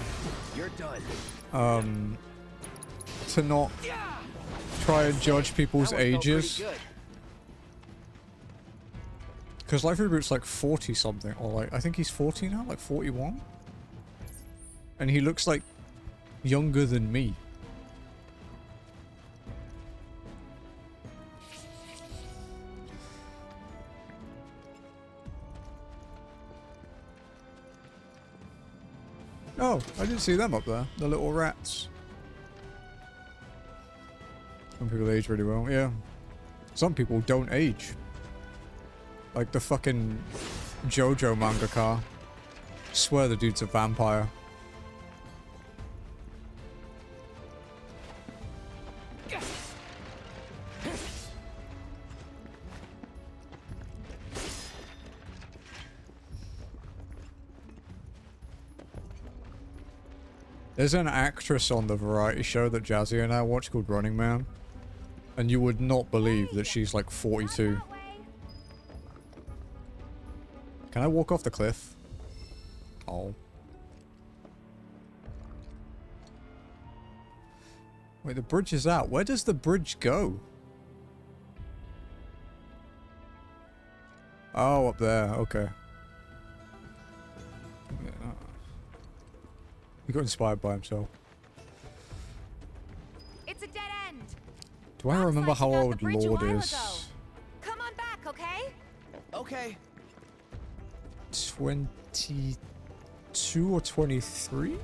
[SPEAKER 4] You're done.
[SPEAKER 1] to not try and judge people's ages. Because Life Reboot's like 40 something, or like I think he's 40 now, like 41. And he looks like younger than me. Oh, I didn't see them up there. The little rats. Some people age really well, yeah. Some people don't age. Like the fucking JoJo mangaka. Swear the dude's a vampire. There's an actress on the variety show that Jazzy and I watch called Running Man. And you would not believe that she's like 42. Can I walk off the cliff? Oh. Wait, the bridge is out. Where does the bridge go? Oh, up there. Okay. He got inspired by himself.
[SPEAKER 11] It's a dead end.
[SPEAKER 1] Do I remember how old Lord is?
[SPEAKER 11] Come on back, okay?
[SPEAKER 4] Okay.
[SPEAKER 1] 22 or 23?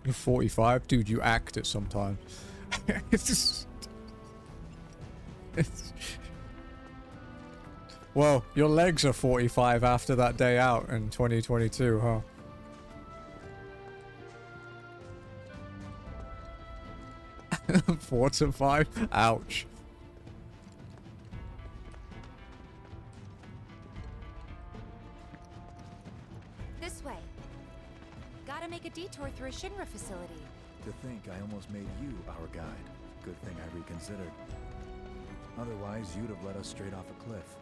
[SPEAKER 1] You're 45? Dude, you act it sometimes. Well, your legs are 45 after that day out in 2022, huh? Four to 5? Ouch.
[SPEAKER 10] This way. Gotta make a detour through a Shinra facility.
[SPEAKER 2] To think I almost made you our guide. Good thing I reconsidered. Otherwise, you'd have led us straight off a cliff.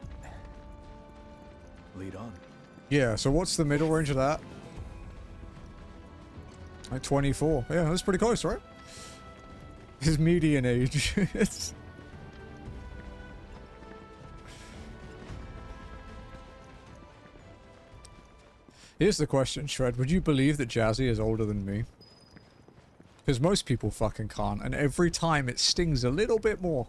[SPEAKER 2] Lead on.
[SPEAKER 1] Yeah, so what's the middle range of that? Like 24. Yeah, that's pretty close, right? His median age. Here's the question, Shred. Would you believe that Jazzy is older than me? Because most people fucking can't, and every time it stings a little bit more.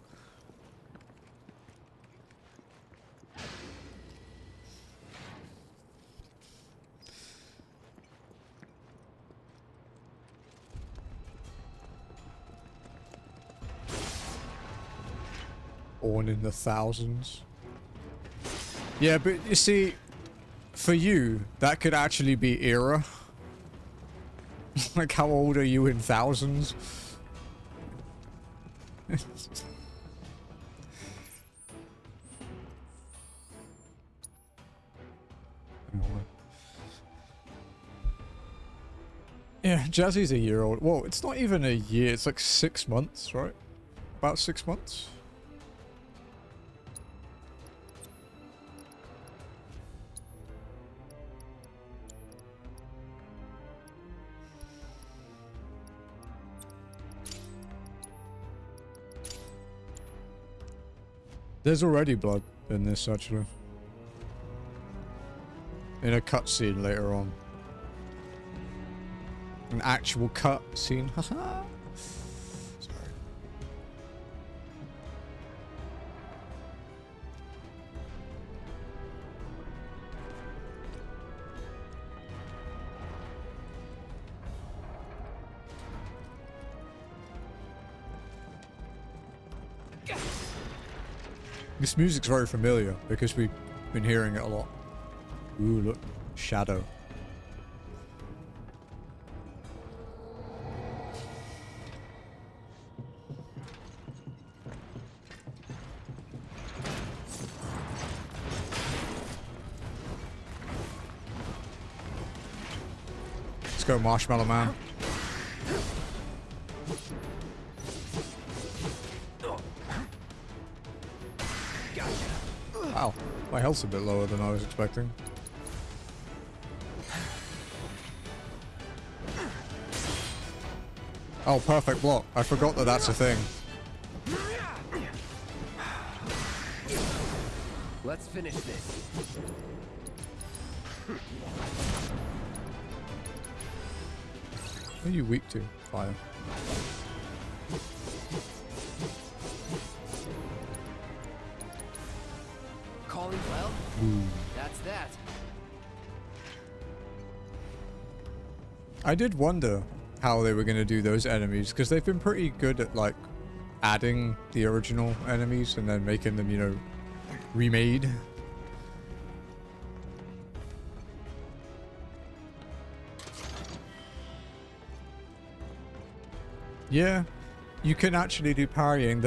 [SPEAKER 1] Born in the thousands. Yeah, but you see, for you, that could actually be era. Like, how old are you in thousands? Yeah, Jazzy's a year old. Well, it's not even a year, it's like 6 months, right? About 6 months? There's already blood in this, actually. In a cutscene later on. An actual cutscene. Haha. Sorry. This music's very familiar because we've been hearing it a lot. Ooh, look. Shadow. Let's go, Marshmallow Man.
[SPEAKER 4] Gotcha.
[SPEAKER 1] My health's a bit lower than I was expecting. Oh, perfect block. I forgot that that's a thing.
[SPEAKER 4] Let's finish this.
[SPEAKER 1] What are you weak to? Fire.
[SPEAKER 4] Calling well? That's that.
[SPEAKER 1] I did wonder how they were going to do those enemies, because they've been pretty good at, like, adding the original enemies and then making them, you know, remade. Yeah, you can actually do parrying.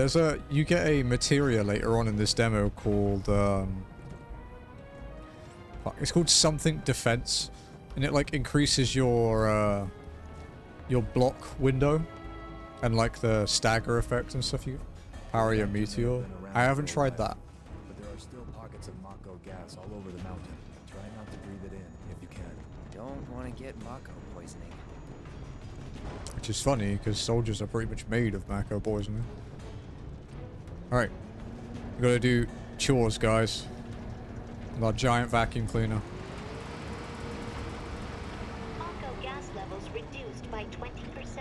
[SPEAKER 1] You get a materia later on in this demo called, it's called something defense, and it, like, increases your block window and, like, the stagger effect and stuff. You parry a meteor. I haven't tried that.
[SPEAKER 2] But there are still pockets of Mako gas all over the mountain. Try not to breathe it in if you can.
[SPEAKER 4] Don't want to get Mako poisoning.
[SPEAKER 1] Which is funny, because soldiers are pretty much made of Mako poisoning. Alright. We gotta do chores, guys. With our giant vacuum cleaner.
[SPEAKER 16] Mako gas levels reduced by 20%.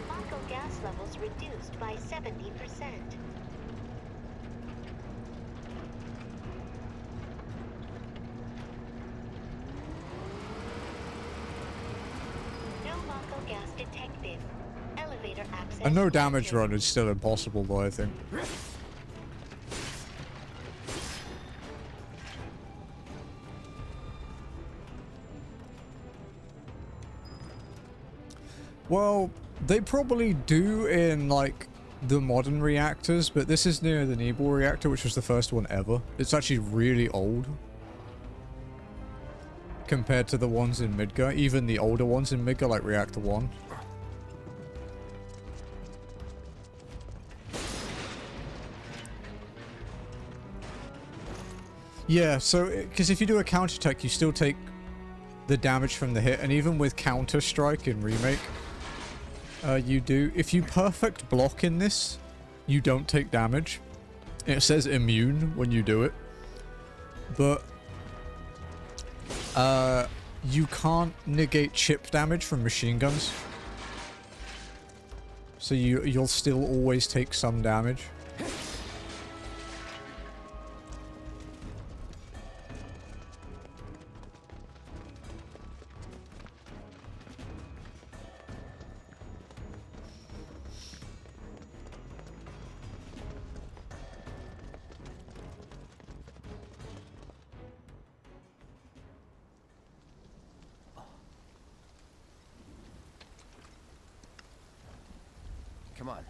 [SPEAKER 16] Mako gas levels reduced by 70%. Gas detected. Elevator access.
[SPEAKER 1] A no damage run is still impossible though, I think. Well, they probably do in, like, the modern reactors, but this is near the Nebel reactor, which was the first one ever. It's actually really old compared to the ones in Midgar, even the older ones in Midgar, like Reactor 1. Yeah, so, because if you do a counterattack, you still take the damage from the hit, and even with Counter-Strike in Remake, you do. If you perfect block in this, you don't take damage. It says immune when you do it, but you can't negate chip damage from machine guns. So you'll still always take some damage.
[SPEAKER 4] Come on.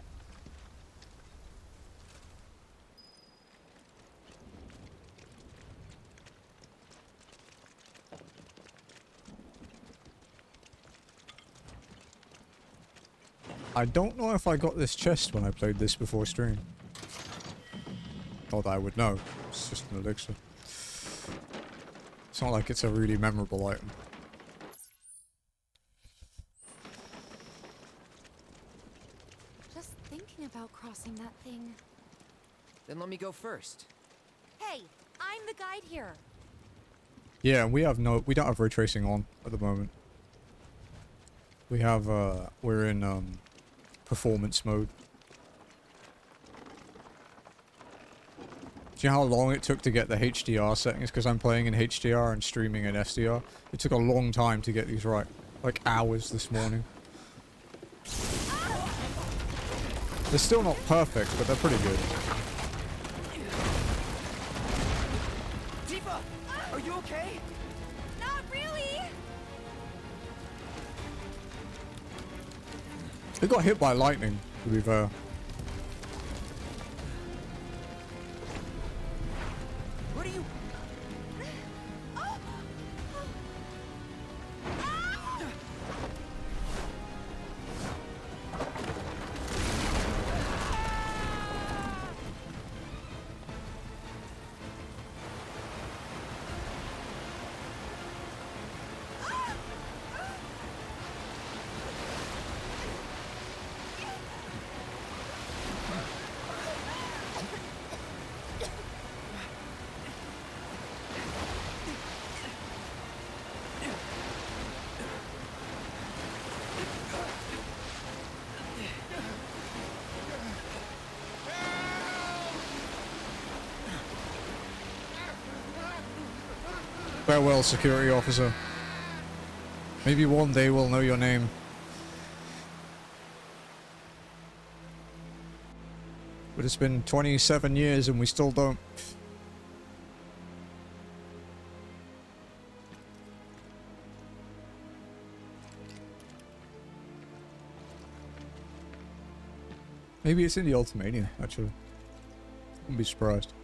[SPEAKER 1] I don't know if I got this chest when I played this before stream. Not that I would know. It's just an elixir. It's not like it's a really memorable item.
[SPEAKER 7] Just thinking about crossing that thing.
[SPEAKER 4] Then let me go first.
[SPEAKER 11] Hey, I'm the guide here.
[SPEAKER 1] Yeah, and we don't have ray tracing on at the moment. We have, we're in, performance mode. Do you know how long it took to get the HDR settings? Because I'm playing in HDR and streaming in SDR. It took a long time to get these right. Like hours this morning. They're still not perfect, but they're pretty good.
[SPEAKER 4] Tifa, are you okay?
[SPEAKER 11] Not really.
[SPEAKER 1] They got hit by lightning, to be fair.
[SPEAKER 4] What are you?
[SPEAKER 1] Farewell, security officer. Maybe one day we'll know your name. But it's been 27 years and we still don't. Maybe it's in the Ultimania, actually. Wouldn't be surprised.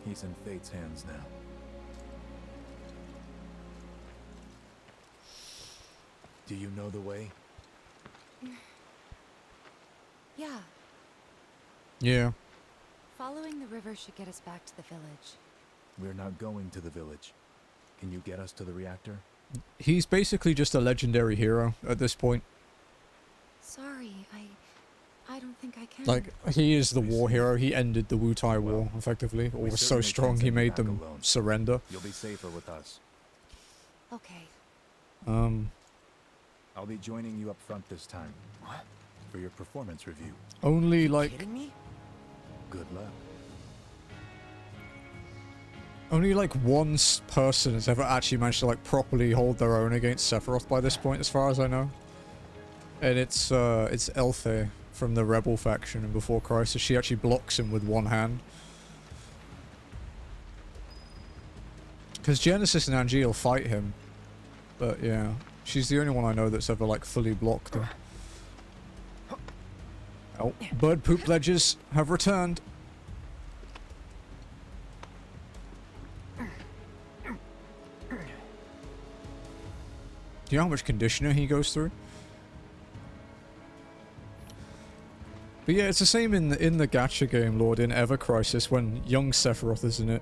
[SPEAKER 2] He's in Fate's hands now. Do you know the way?
[SPEAKER 7] Yeah.
[SPEAKER 1] Yeah.
[SPEAKER 7] Following the river should get us back to the village.
[SPEAKER 2] We're not going to the village. Can you get us to the reactor?
[SPEAKER 1] He's basically just a legendary hero at this point.
[SPEAKER 7] Sorry, I don't think I can.
[SPEAKER 1] Like, he is the war hero. He ended the Wutai War, effectively. Or was so strong he made them surrender.
[SPEAKER 2] You'll be safer with us.
[SPEAKER 7] Okay.
[SPEAKER 2] I'll be joining you up front this time. What? For your performance review.
[SPEAKER 1] Only, like...
[SPEAKER 2] Kidding me? Good luck.
[SPEAKER 1] Only, like, one person has ever actually managed to, like, properly hold their own against Sephiroth by this point, as far as I know. And it's Elthe from the Rebel faction and Before Crisis. She actually blocks him with one hand. Because Genesis and Angeal fight him. But, yeah. She's the only one I know that's ever, like, fully blocked him. Oh, bird poop ledges have returned. Do you know how much conditioner he goes through? But yeah, it's the same in the gacha game, Lord, in Ever Crisis, when young Sephiroth is in it.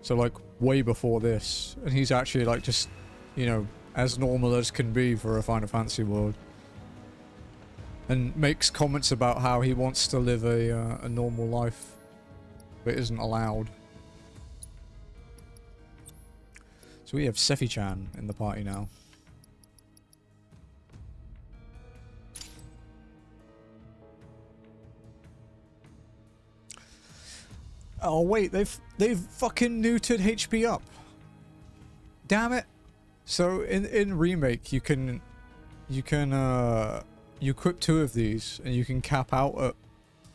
[SPEAKER 1] So, like, way before this. And he's actually, like, just, you know, as normal as can be for a Final Fantasy world. And makes comments about how he wants to live a normal life, but isn't allowed. So we have Sephi-chan in the party now. Oh wait, they've fucking neutered HP up. Damn it. So in Remake you equip 2 of these and you can cap out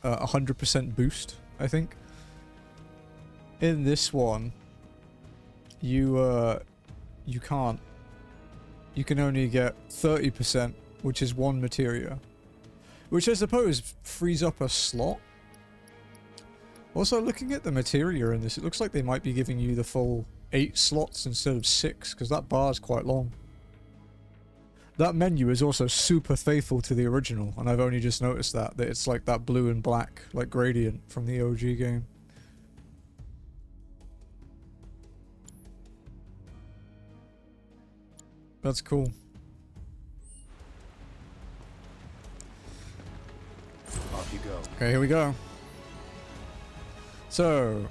[SPEAKER 1] at 100% boost, I think. In this one you can't. You can only get 30%, which is 1 materia. Which I suppose frees up a slot. Also, looking at the materia in this, it looks like they might be giving you the full 8 slots instead of 6, because that bar is quite long. That menu is also super faithful to the original, and I've only just noticed that it's like that blue and black, like gradient from the OG game. That's cool.
[SPEAKER 2] Off you go.
[SPEAKER 1] Okay, here we go. So,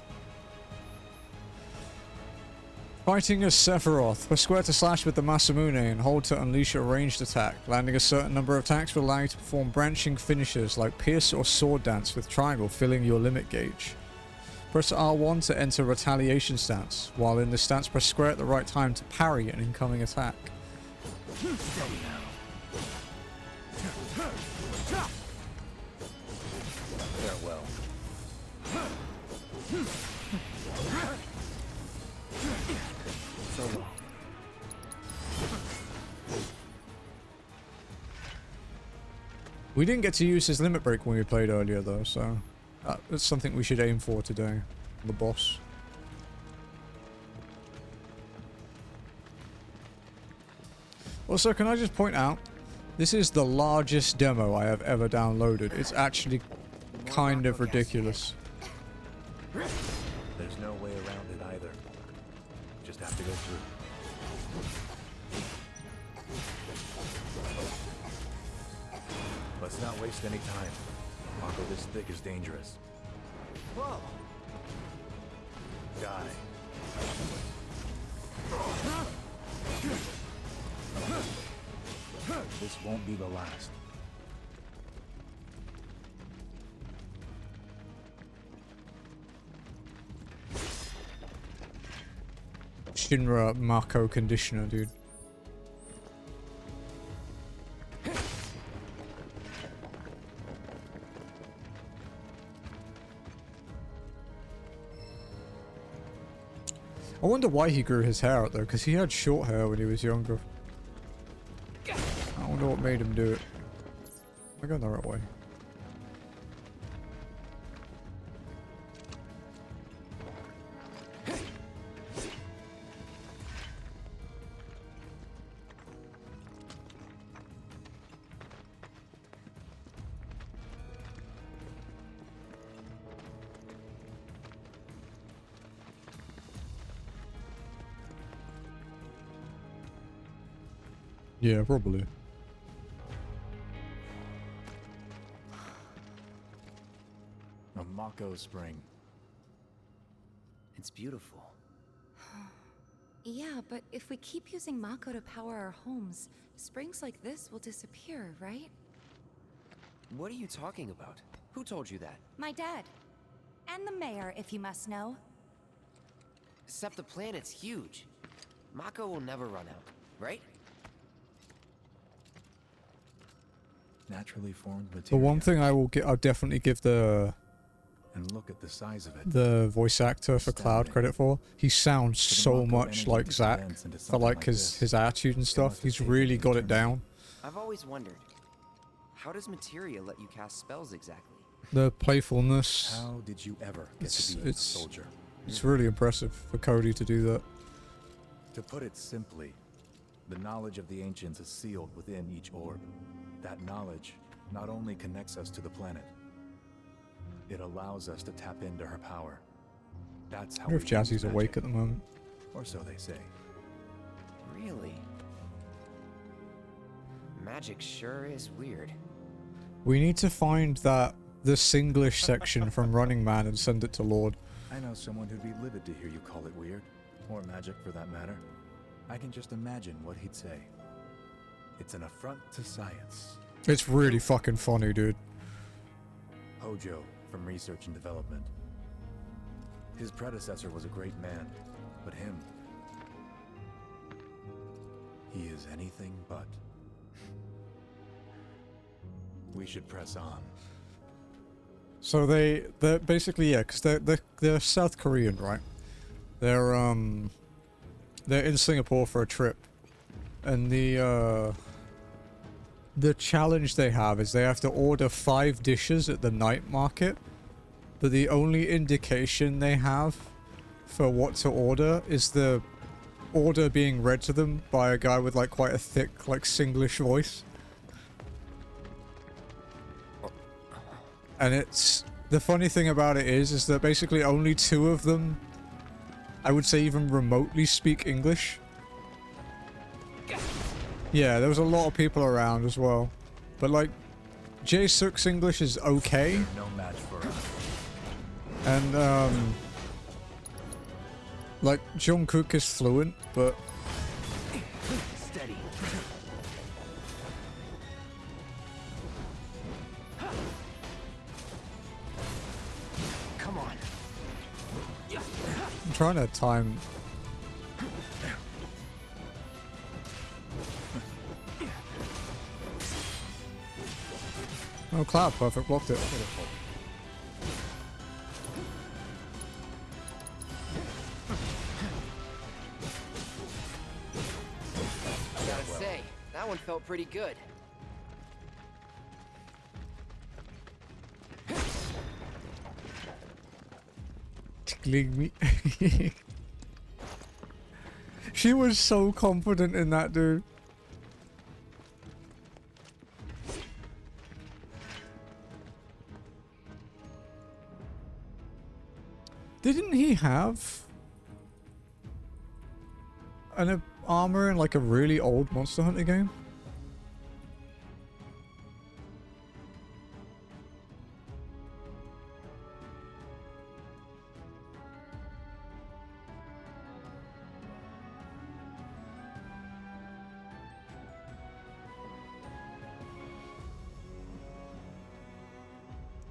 [SPEAKER 1] fighting as Sephiroth. Press square to slash with the Masamune and hold to unleash a ranged attack. Landing a certain number of attacks will allow you to perform branching finishes like Pierce or Sword Dance with triangle filling your limit gauge. Press R1 to enter retaliation stance. While in this stance, press square at the right time to parry an incoming attack.
[SPEAKER 2] Farewell. So long.
[SPEAKER 1] We didn't get to use his limit break when we played earlier though, so that's something we should aim for today. The boss. Also, can I just point out, this is the largest demo I have ever downloaded. It's actually kind of ridiculous.
[SPEAKER 2] There's no way around it either. Just have to go through. Let's not waste any time. Mako this thick is dangerous.
[SPEAKER 8] Whoa.
[SPEAKER 2] Die. This won't be the last.
[SPEAKER 1] Shinra Mako conditioner, dude. I wonder why he grew his hair out though, because he had short hair when he was younger. I wonder what made him do it. Am I going the right way? Yeah, probably.
[SPEAKER 2] A Mako spring.
[SPEAKER 4] It's beautiful.
[SPEAKER 7] Yeah, but if we keep using Mako to power our homes, springs like this will disappear, right?
[SPEAKER 4] What are you talking about? Who told you that?
[SPEAKER 10] My dad. And the mayor, if you must know.
[SPEAKER 4] Except the planet's huge. Mako will never run out, right?
[SPEAKER 2] Naturally formed materia.
[SPEAKER 1] The one thing I'll definitely give the
[SPEAKER 2] And look at the size of it.
[SPEAKER 1] the voice actor for Cloud credit for. He sounds so much like Zack for like his attitude and stuff. He's really got it down.
[SPEAKER 4] I've always wondered, how does materia let you cast spells exactly?
[SPEAKER 1] The playfulness.
[SPEAKER 2] How did you ever get to be a soldier?
[SPEAKER 1] It's really impressive for Cody to do that.
[SPEAKER 2] To put it simply, the knowledge of the ancients is sealed within each orb. That knowledge not only connects us to the planet, it allows us to tap into her power. That's how
[SPEAKER 1] I wonder if
[SPEAKER 2] we use
[SPEAKER 1] Jazzy's
[SPEAKER 2] magic.
[SPEAKER 1] awake at the moment.
[SPEAKER 2] Or so they say.
[SPEAKER 4] Really? Magic sure is weird.
[SPEAKER 1] We need to find the Singlish section from Running Man and send it to Lord.
[SPEAKER 2] I know someone who'd be livid to hear you call it weird, or magic for that matter. I can just imagine what he'd say. It's an affront to science.
[SPEAKER 1] It's really fucking funny, dude.
[SPEAKER 2] Hojo, from Research and Development. His predecessor was a great man, but him... he is anything but. We should press on.
[SPEAKER 1] So they're basically, yeah, because they're South Korean, right? They're in Singapore for a trip, and the challenge they have is they have to order 5 dishes at the night market, but the only indication they have for what to order is the order being read to them by a guy with like quite a thick like Singlish voice. And it's the funny thing about it is that basically only 2 of them, I would say, even remotely speak English. Yeah, there was a lot of people around as well, but like Jae-suk's English is okay,
[SPEAKER 2] No match for us.
[SPEAKER 1] and like Jungkook is fluent, but
[SPEAKER 4] Steady. Come on.
[SPEAKER 1] I'm trying to time. Oh, Cloud, perfect, blocked it.
[SPEAKER 4] I gotta say, that one felt pretty good.
[SPEAKER 1] Tickling me. She was so confident in that, dude. Didn't he have an armor in like a really old Monster Hunter game?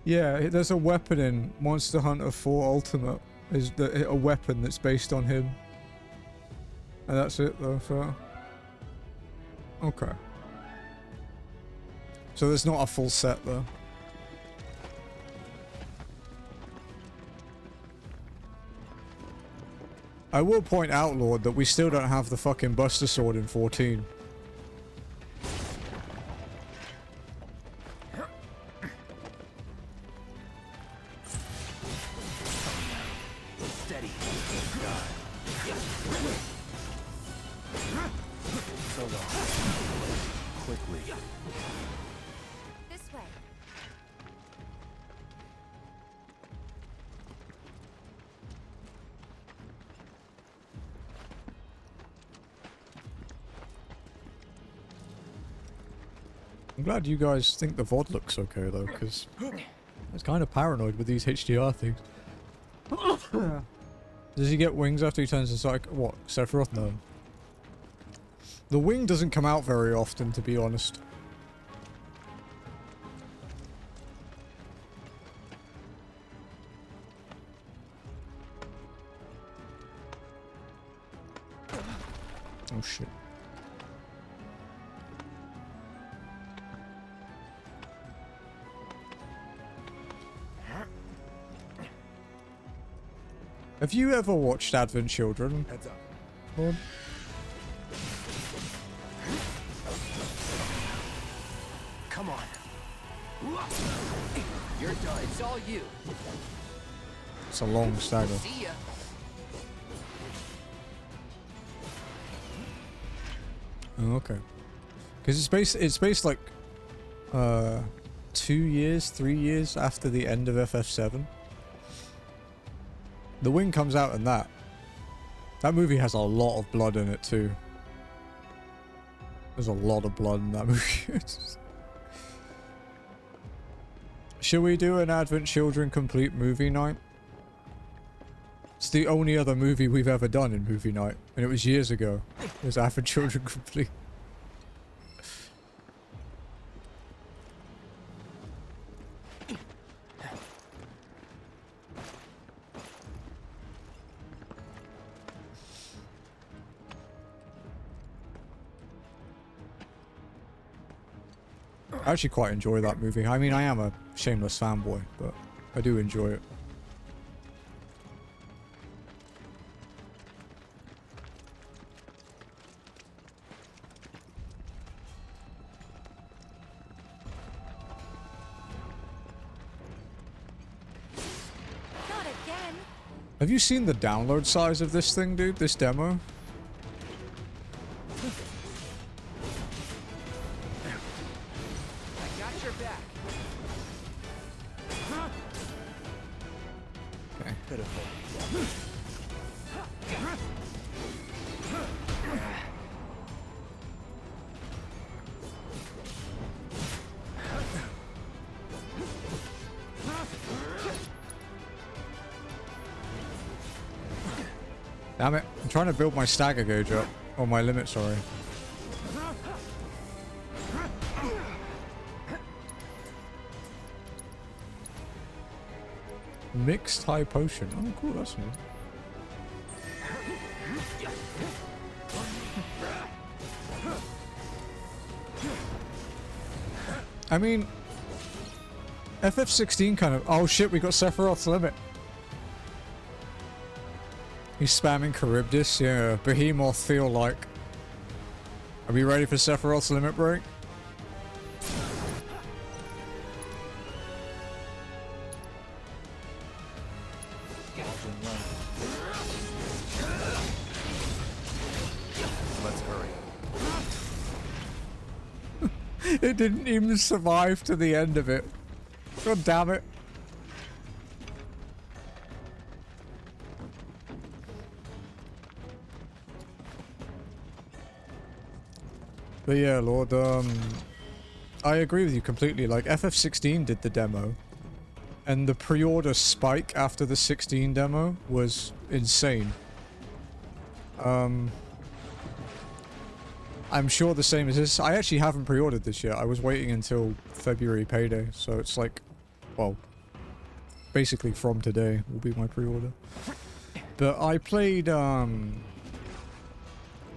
[SPEAKER 1] Yeah, there's a weapon in Monster Hunter 4 Ultimate. Is a weapon that's based on him. And that's it though, so... Okay. So there's not a full set though. I will point out, Lord, that we still don't have the fucking Buster Sword in 14.
[SPEAKER 9] Steady. So long. Quickly.
[SPEAKER 11] This way.
[SPEAKER 1] I'm glad you guys think the VOD looks okay though, because I was kind of paranoid with these HDR things. Does he get wings after he turns into like what? Sephiroth? No. The wing doesn't come out very often, to be honest. Oh shit. Have you ever watched Advent Children?
[SPEAKER 2] Heads up.
[SPEAKER 1] Lord?
[SPEAKER 4] Come on. You're done. It's all you.
[SPEAKER 1] It's a long stagger.
[SPEAKER 4] See ya.
[SPEAKER 1] Oh, okay. Because it's based like 2 years, 3 years after the end of FF7. The wing comes out in that. That movie has a lot of blood in it too. There's a lot of blood in that movie. Should we do an Advent Children complete movie night? It's the only other movie we've ever done in movie night, and it was years ago. It was Advent Children complete. I actually quite enjoy that movie. I mean, I am a shameless fanboy, but I do enjoy it.
[SPEAKER 11] Not again.
[SPEAKER 1] Have you seen the download size of this thing, dude? This demo?
[SPEAKER 4] I got your back.
[SPEAKER 1] Okay.
[SPEAKER 2] Pitiful.
[SPEAKER 1] Damn it. I'm trying to build my stagger gauge up. Or my limit, sorry. Mixed high potion. Oh, cool. That's new. I mean, FF16 kind of... Oh shit, we got Sephiroth's limit. He's spamming Charybdis, yeah. Behemoth feel like. Are we ready for Sephiroth's limit break?
[SPEAKER 2] Let's hurry.
[SPEAKER 1] It didn't even survive to the end of it. God damn it. But yeah, Lord, I agree with you completely. Like, FF16 did the demo, and the pre-order spike after the 16 demo was insane. I'm sure the same as this. I actually haven't pre-ordered this yet. I was waiting until February payday, so it's like, well, basically from today will be my pre-order. But I played,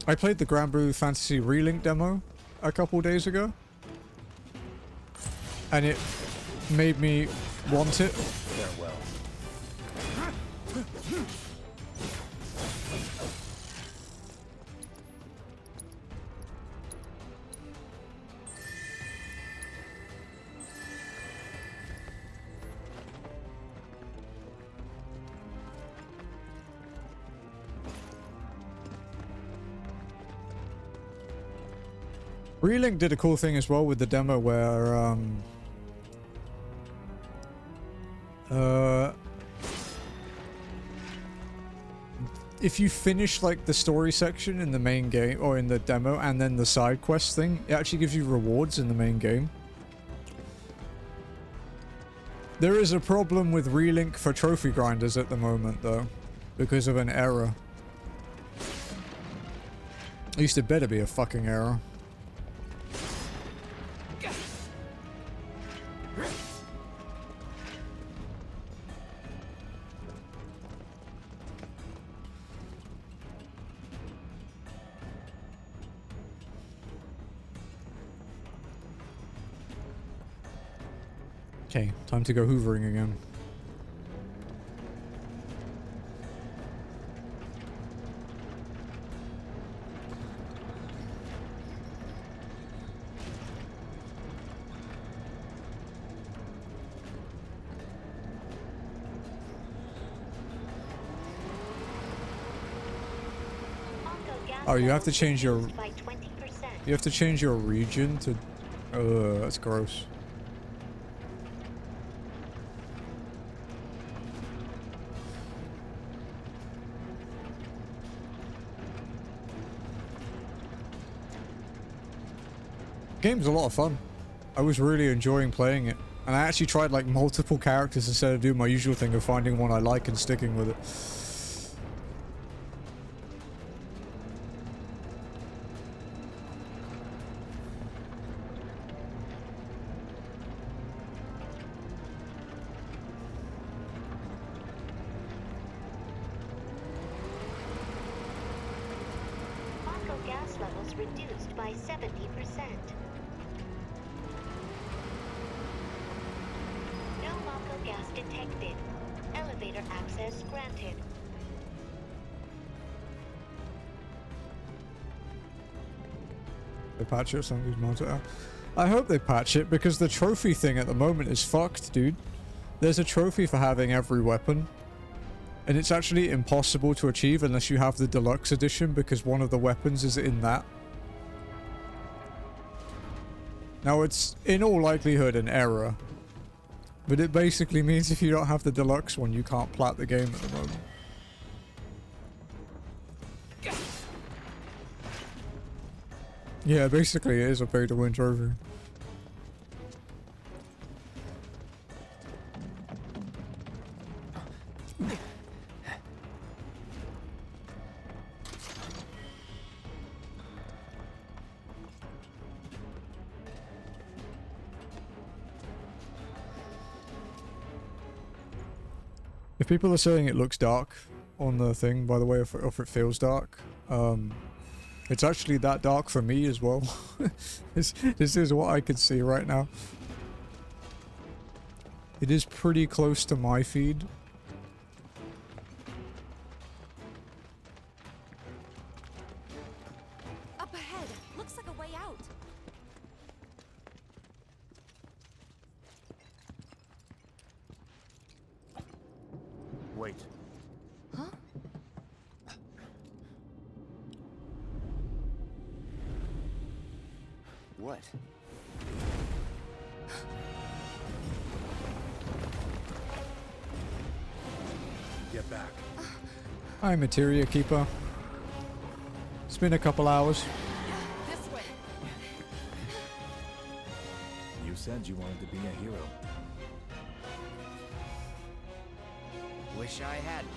[SPEAKER 1] I played the Grand Blue Fantasy Relink demo a couple days ago, and it made me want it.
[SPEAKER 2] Farewell.
[SPEAKER 1] Relink did a cool thing as well with the demo where if you finish like the story section in the main game or in the demo and then the side quest thing, it actually gives you rewards in the main game. There is a problem with Relink for trophy grinders at the moment though, because of an error. At least it better be a fucking error. Okay, time to go hoovering again. Oh, you have to change your... You have to change your region to... that's gross. Game's a lot of fun. I was really enjoying playing it. And I actually tried like multiple characters instead of doing my usual thing of finding one I like and sticking with it.
[SPEAKER 16] Mako gas levels reduced by 70%. No Mako gas detected. Elevator access granted.
[SPEAKER 1] They patch it, somebody's monitor. I hope they patch it because the trophy thing at the moment is fucked, dude. There's a trophy for having every weapon. And it's actually impossible to achieve unless you have the deluxe edition because one of the weapons is in that. Now it's in all likelihood an error. But it basically means if you don't have the deluxe one, you can't plat the game at the moment. Yeah, basically it is a pay-to-win trophy. If people are saying it looks dark on the thing, by the way, if it feels dark, it's actually that dark for me as well. This is what I can see right now. It is pretty close to my feed.
[SPEAKER 11] Up ahead. Looks like a way out.
[SPEAKER 2] Wait.
[SPEAKER 11] Huh?
[SPEAKER 4] What?
[SPEAKER 2] Get back.
[SPEAKER 1] Hi, Materia Keeper. It's been a couple hours.
[SPEAKER 11] This way.
[SPEAKER 2] You said you wanted to be a hero.
[SPEAKER 4] Wish I hadn't.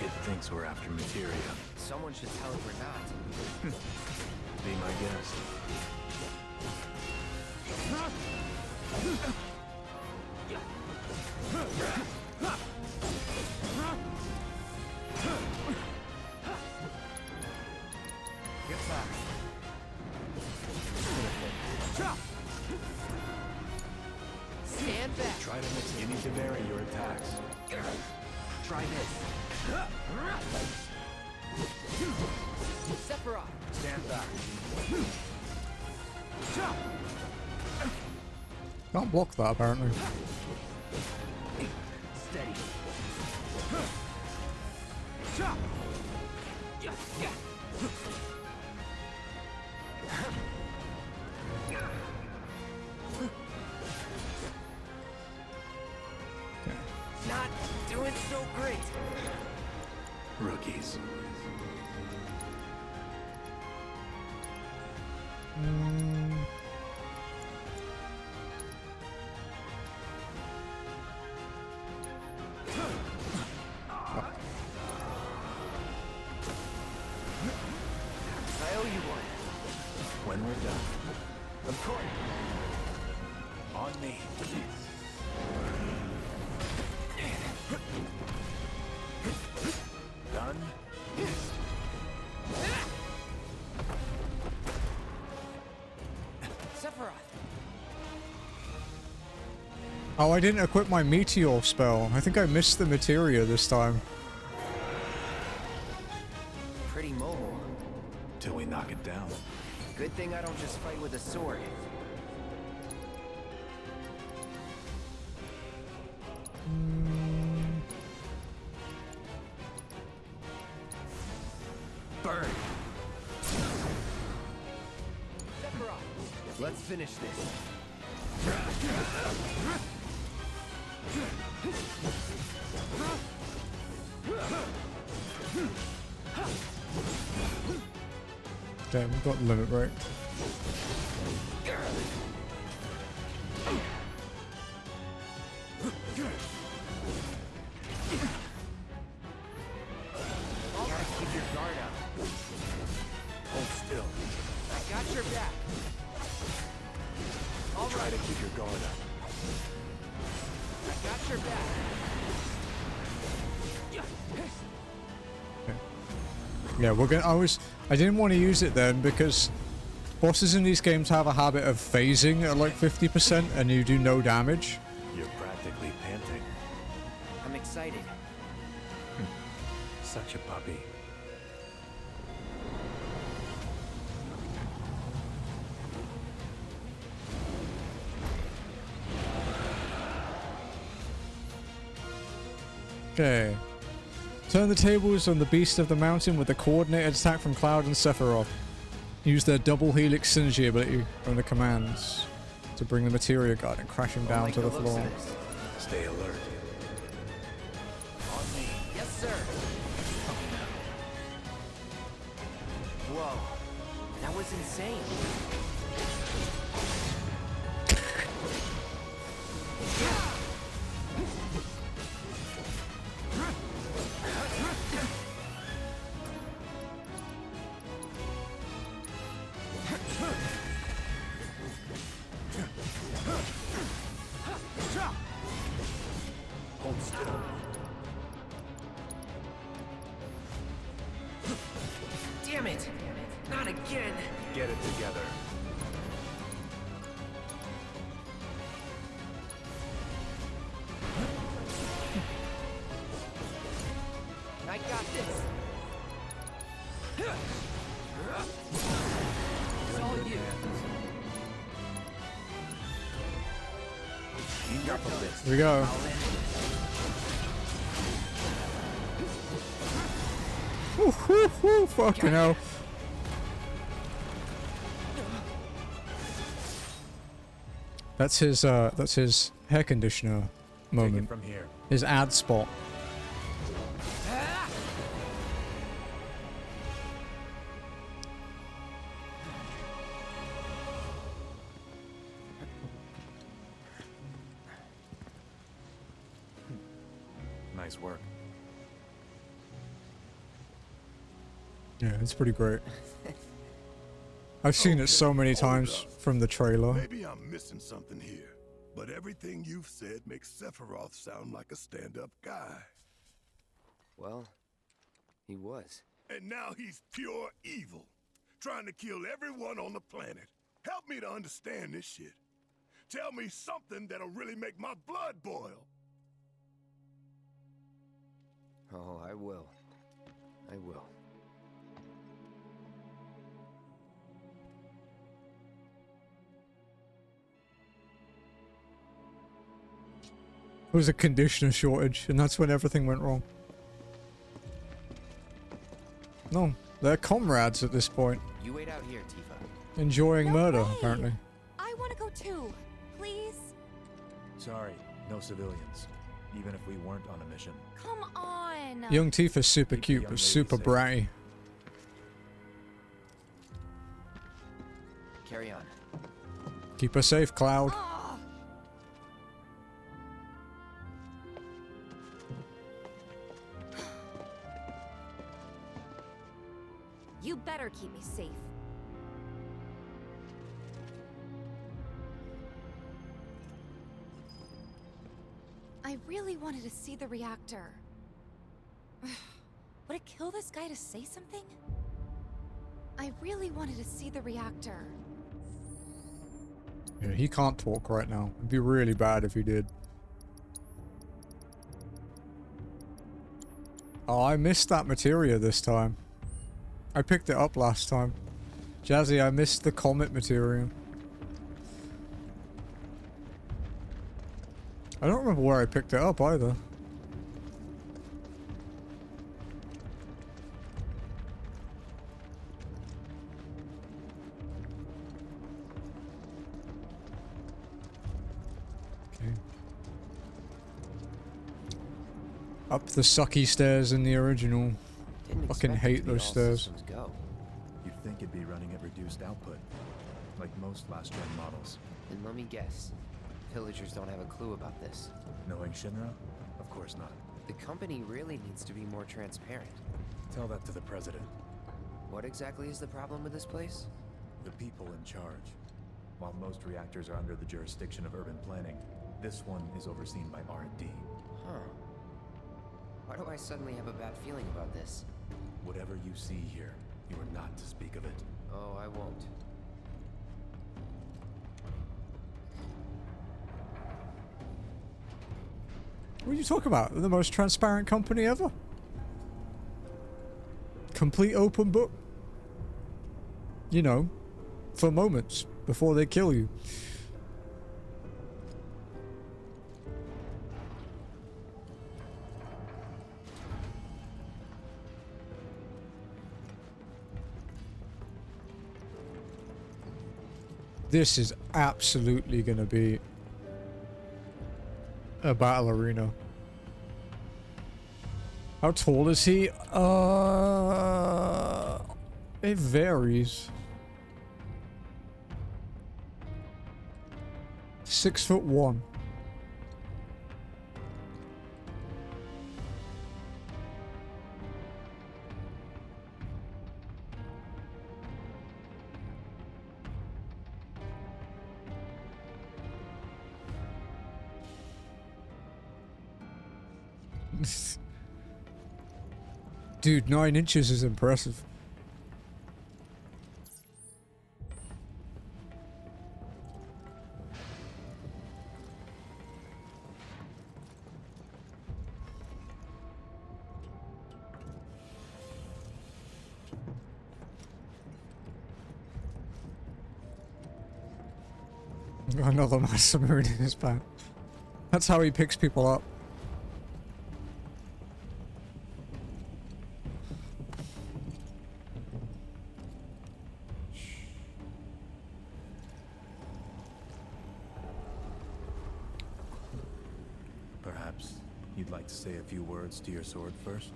[SPEAKER 2] It thinks we're after materia.
[SPEAKER 4] Someone should tell it we're not.
[SPEAKER 2] Be my guest.
[SPEAKER 4] relax. Try this.
[SPEAKER 5] Sephiroth!
[SPEAKER 4] Stand back.
[SPEAKER 1] Can't block that apparently.
[SPEAKER 4] Steady. Not doing so great.
[SPEAKER 2] Rookies.
[SPEAKER 4] I owe you one.
[SPEAKER 2] When we're done.
[SPEAKER 4] Of course.
[SPEAKER 2] On me. Done?
[SPEAKER 5] Sephiroth!
[SPEAKER 1] Oh, I didn't equip my meteor spell. I think I missed the materia this time.
[SPEAKER 4] Pretty mobile.
[SPEAKER 2] Till we knock it down.
[SPEAKER 4] Good thing I don't just fight with a sword. Burn.
[SPEAKER 5] Sephiroth!
[SPEAKER 4] Let's finish this.
[SPEAKER 1] Damn, we've got limit break.
[SPEAKER 4] Gotta keep your guard up.
[SPEAKER 2] Hold still.
[SPEAKER 5] I got your back. All
[SPEAKER 2] Try
[SPEAKER 5] right,
[SPEAKER 2] to keep your guard up.
[SPEAKER 5] I got your back.
[SPEAKER 1] Yeah, we're gonna. I didn't want to use it then because bosses in these games have a habit of phasing at like 50% and you do no damage.
[SPEAKER 2] You're practically panting.
[SPEAKER 4] I'm excited.
[SPEAKER 2] Such a puppy.
[SPEAKER 1] Okay. Turn the tables on the Beast of the Mountain with a coordinated attack from Cloud and Sephiroth. Use their double helix synergy ability from the commands to bring the materia guardian crashing down to the floor.
[SPEAKER 2] Stay alert. On me.
[SPEAKER 5] Yes, sir.
[SPEAKER 4] Whoa. That was insane.
[SPEAKER 2] Hold still.
[SPEAKER 4] Damn it! Not again!
[SPEAKER 2] Get it together.
[SPEAKER 5] I got this. It's all you.
[SPEAKER 4] Enough of this.
[SPEAKER 1] Here we go. Woo, woo, woo, fucking hell. That's his hair conditioner moment.
[SPEAKER 2] Take it from here.
[SPEAKER 1] His ad spot.
[SPEAKER 2] Nice work.
[SPEAKER 1] Yeah, it's pretty great. I've seen it so many times from the trailer.
[SPEAKER 17] Maybe I'm missing something here, but everything you've said makes Sephiroth sound like a stand-up guy.
[SPEAKER 4] Well, he was.
[SPEAKER 17] And now he's pure evil, trying to kill everyone on the planet. Help me to understand this shit. Tell me something that'll really make my blood boil.
[SPEAKER 4] Oh, I will. I will.
[SPEAKER 1] It was a conditioner shortage, and that's when everything went wrong. No, they're comrades at this point.
[SPEAKER 4] You wait out here, Tifa.
[SPEAKER 1] Enjoying murder, apparently.
[SPEAKER 11] I want to go too. Please?
[SPEAKER 2] Sorry, no civilians. Even if we weren't on a mission.
[SPEAKER 11] Come on.
[SPEAKER 1] Young Tifa's super cute, but super bratty.
[SPEAKER 4] Carry on.
[SPEAKER 1] Keep her safe, Cloud.
[SPEAKER 11] You better keep me safe.
[SPEAKER 7] I really wanted to see the reactor. Would it kill this guy to say something? I really wanted to see the reactor.
[SPEAKER 1] Yeah, he can't talk right now. It'd be really bad if he did. Oh, I missed that materia this time. I picked it up last time. Jazzy, I missed the Comet materia. I don't remember where I picked it up either. Okay. Up the sucky stairs in the original. Fucking hate those stairs.
[SPEAKER 2] You'd think it'd be running at reduced output, like most last-gen models.
[SPEAKER 4] And let me guess. Villagers don't have a clue about this.
[SPEAKER 2] Knowing Shinra? Of course not.
[SPEAKER 4] The company really needs to be more transparent.
[SPEAKER 2] Tell that to the president.
[SPEAKER 4] What exactly is the problem with this place?
[SPEAKER 2] The people in charge. While most reactors are under the jurisdiction of urban planning, this one is overseen by R&D.
[SPEAKER 4] Huh. Why do I suddenly have a bad feeling about this?
[SPEAKER 2] Whatever you see here, you are not to speak of it.
[SPEAKER 4] Oh, I won't.
[SPEAKER 1] What are you talking about? They're the most transparent company ever. Complete open book. You know, for moments before they kill you. This is absolutely gonna be a battle arena. How tall is he? It varies. 6'1". Dude, 9 inches is impressive. Another master moon in his back. That's how he picks people up.
[SPEAKER 2] Perhaps you'd like to say a few words to your sword first?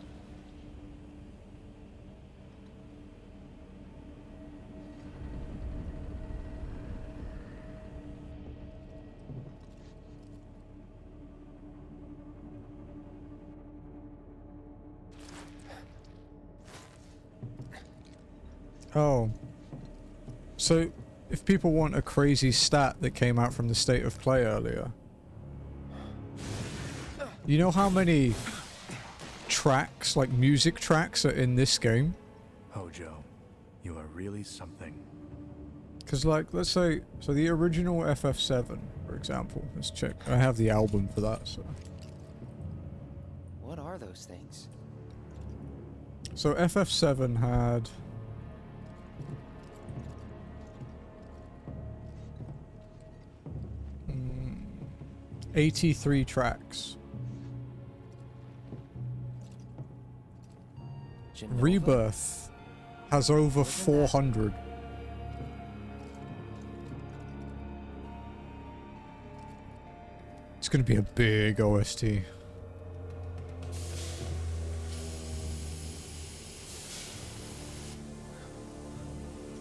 [SPEAKER 1] Oh. So, if people want a crazy stat that came out from the State of Play earlier, you know how many tracks, like music tracks, are in this game?
[SPEAKER 2] Hojo, you are really something.
[SPEAKER 1] Because, like, let's say, so the original FF7, for example, let's check. I have the album for that, so.
[SPEAKER 4] What are those things?
[SPEAKER 1] So FF7 had 83 tracks.
[SPEAKER 4] Genova?
[SPEAKER 1] Rebirth has over 400. It's gonna be a big OST.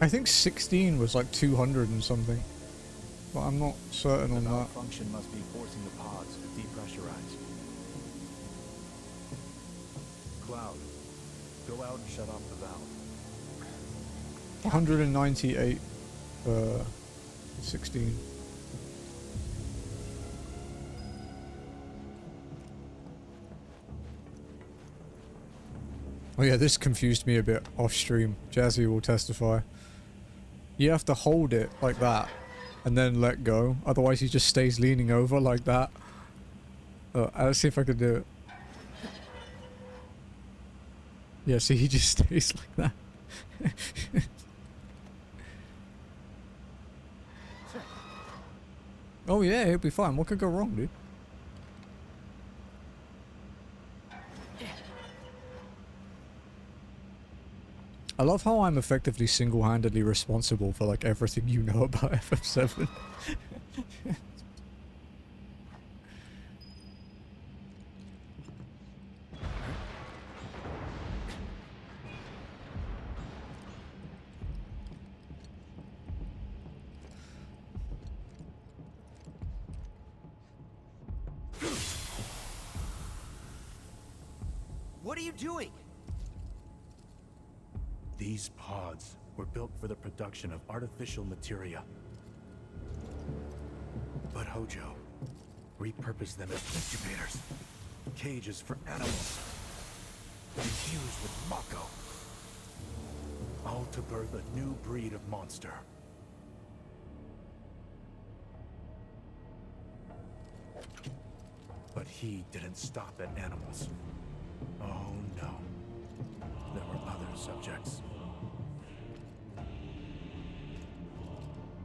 [SPEAKER 1] I think 16 was like 200 and something, but I'm not certain on
[SPEAKER 2] The
[SPEAKER 1] that.
[SPEAKER 2] malfunction must be forcing the pods to depressurize. Cloud, go out and shut off the valve.
[SPEAKER 1] 198 for 16. Oh yeah, this confused me a bit off stream. Jazzy will testify. You have to hold it like that and then let go. Otherwise he just stays leaning over like that. Let's see if I can do it. Yeah, see, he just stays like that. Oh yeah, he'll be fine. What could go wrong, dude? I love how I'm effectively single-handedly responsible for like everything you know about FF7.
[SPEAKER 4] What are you doing?
[SPEAKER 2] These pods were built for the production of artificial materia. But Hojo repurposed them as incubators, cages for animals, infused with Mako, all to birth a new breed of monster. But he didn't stop at animals. Oh no. There were other subjects.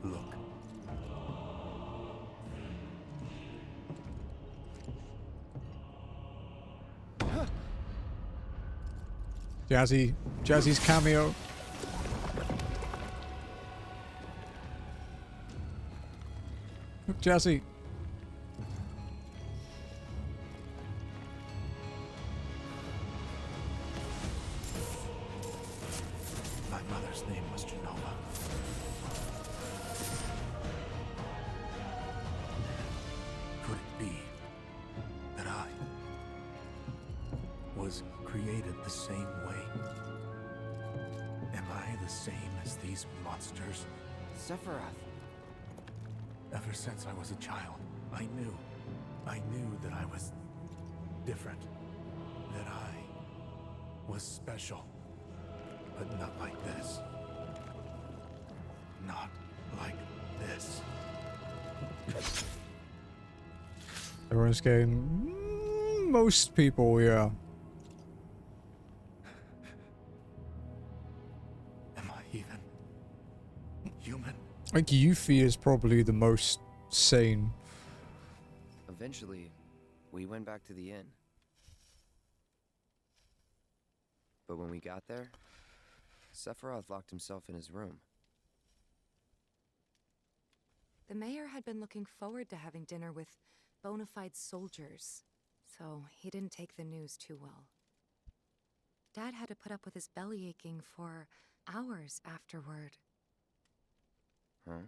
[SPEAKER 2] Look.
[SPEAKER 1] Jazzy's cameo. Look, Jazzy.
[SPEAKER 2] My mother's name was Genova. Could it be that I was created the same way? Am I the same as these monsters?
[SPEAKER 4] Sephiroth.
[SPEAKER 2] Ever since I was a child, I knew that I was different, that I was special, but not like this. Not like this.
[SPEAKER 1] Everyone's getting... most people, yeah.
[SPEAKER 2] Am I even human?
[SPEAKER 1] I think Yuffie is probably the most sane.
[SPEAKER 4] Eventually, we went back to the inn. But when we got there, Sephiroth locked himself in his room.
[SPEAKER 7] The mayor had been looking forward to having dinner with bona fide soldiers, so he didn't take the news too well. Dad had to put up with his belly aching for hours afterward.
[SPEAKER 4] Huh?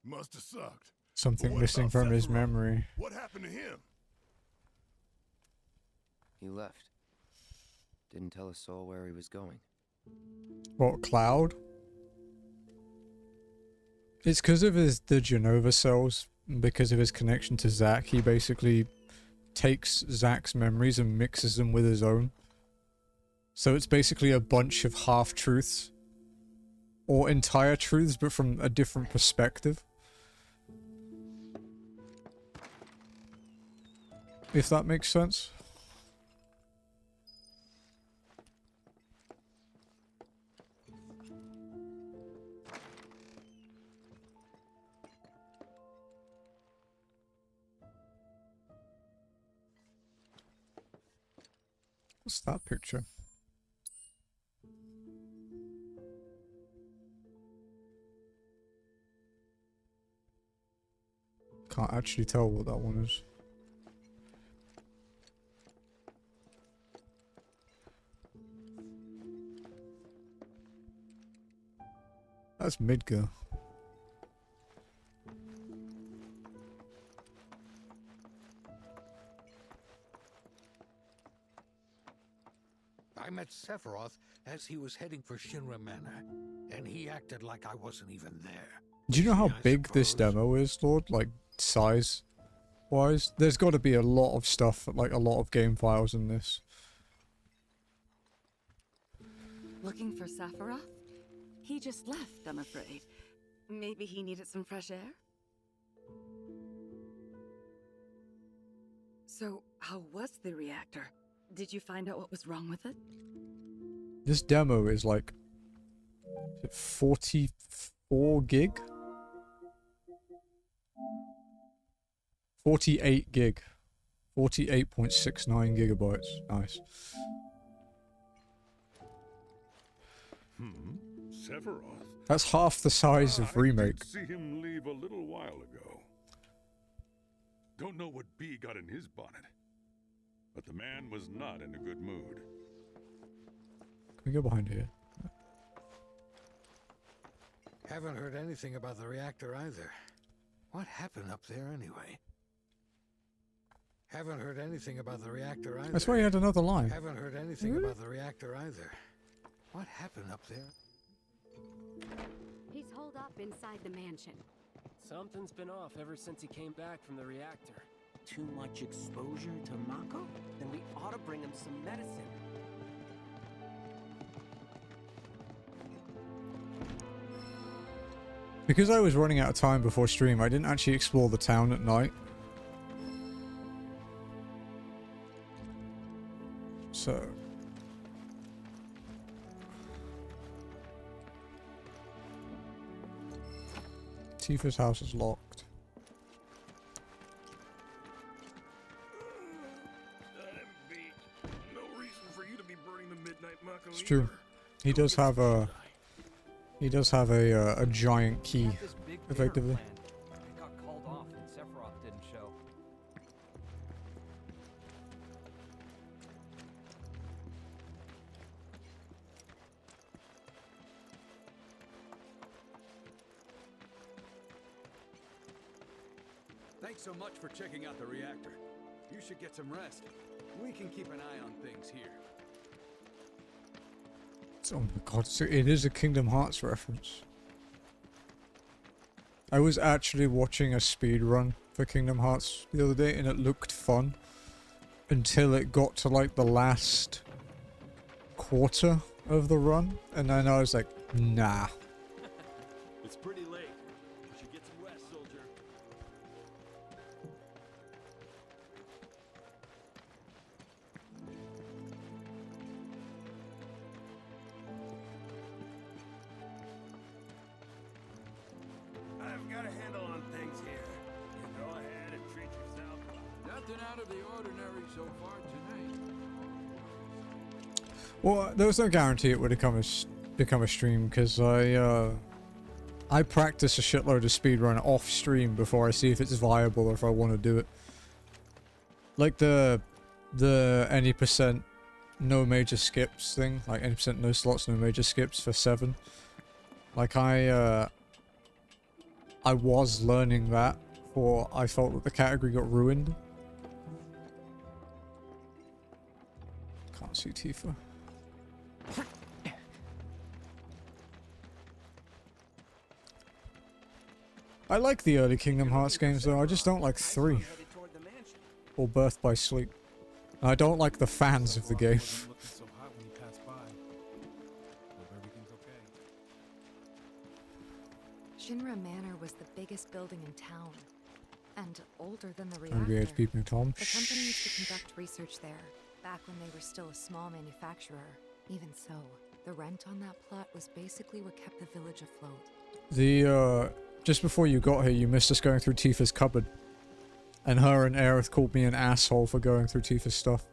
[SPEAKER 17] Must have sucked.
[SPEAKER 1] Something
[SPEAKER 17] But what
[SPEAKER 1] missing
[SPEAKER 17] about
[SPEAKER 1] from his
[SPEAKER 17] Sephiroth?
[SPEAKER 1] memory.
[SPEAKER 17] What happened to him?
[SPEAKER 4] He left. Didn't tell a soul where he was going.
[SPEAKER 1] What, Cloud? It's because of the Genova cells, because of his connection to Zack. He basically takes Zack's memories and mixes them with his own. So it's basically a bunch of half-truths. Or entire truths, but from a different perspective. If that makes sense. What's that picture? Can't actually tell what that one is. That's Midgar.
[SPEAKER 8] I met Sephiroth as he was heading for Shinra Manor, and he acted like I wasn't even there.
[SPEAKER 1] Do you know how big this demo is, Lord? Like, size-wise? There's got to be a lot of stuff, like a lot of game files in this.
[SPEAKER 18] Looking for Sephiroth? He just left, I'm afraid. Maybe he needed some fresh air? So, how was the reactor? Did you find out what was wrong with it?
[SPEAKER 1] This demo is like 44 gig? 48 gig. 48.69 gigabytes. Nice.
[SPEAKER 3] Sephiroth.
[SPEAKER 1] That's half the size of Remake.
[SPEAKER 3] I did see him leave a little while ago. Don't know what bee got in his bonnet, but the man was not in a good mood.
[SPEAKER 1] Can we go behind here?
[SPEAKER 8] Haven't heard anything about the reactor either. What happened up there anyway? Haven't heard anything about the reactor either.
[SPEAKER 1] That's why he had another line.
[SPEAKER 8] Haven't heard anything about the reactor either. What happened up there?
[SPEAKER 19] He's holed up inside the mansion.
[SPEAKER 20] Something's been off ever since he came back from the reactor. Too much exposure to Mako? Then we ought to bring him some medicine.
[SPEAKER 1] Because I was running out of time before stream, I didn't actually explore the town at night. So... Tifa's house is locked.
[SPEAKER 17] No reason for you to be burning the midnight Mako.
[SPEAKER 1] It's true. He does have a... He does have a giant key, effectively.
[SPEAKER 4] It got called off and Sephiroth didn't show.
[SPEAKER 21] Thanks so much for checking out the reactor. You should get some rest. We can keep an eye on things here.
[SPEAKER 1] Oh my god, so it is a Kingdom Hearts reference. I was actually watching a speed run for Kingdom Hearts the other day and it looked fun until it got to like the last quarter of the run and then I was like, nah.
[SPEAKER 21] It's pretty late. You should get some rest, soldier.
[SPEAKER 17] I've got a handle on things here. You go ahead and treat yourself.
[SPEAKER 21] Nothing out of the ordinary so far tonight.
[SPEAKER 1] Well, there was no guarantee it would become a stream because I practice a shitload of speedrun off stream before I see if it's viable or if I want to do it. Like the any percent no major skips thing, like any percent no slots, no major skips for 7. Like I was learning that before I felt that the category got ruined. Can't see Tifa. I like the early Kingdom Hearts games though, I just don't like 3. Or Birth by Sleep. And I don't like the fans of the game.
[SPEAKER 7] Shinra Manor was the biggest building in town. And older than the
[SPEAKER 1] I'm
[SPEAKER 7] reactor.
[SPEAKER 1] peeping Tom.
[SPEAKER 7] The company used to conduct research there, back when they were still a small manufacturer. Even so, the rent on that plot was basically what kept the village afloat.
[SPEAKER 1] The, just before you got here, you missed us going through Tifa's cupboard. And her and Aerith called me an asshole for going through Tifa's stuff.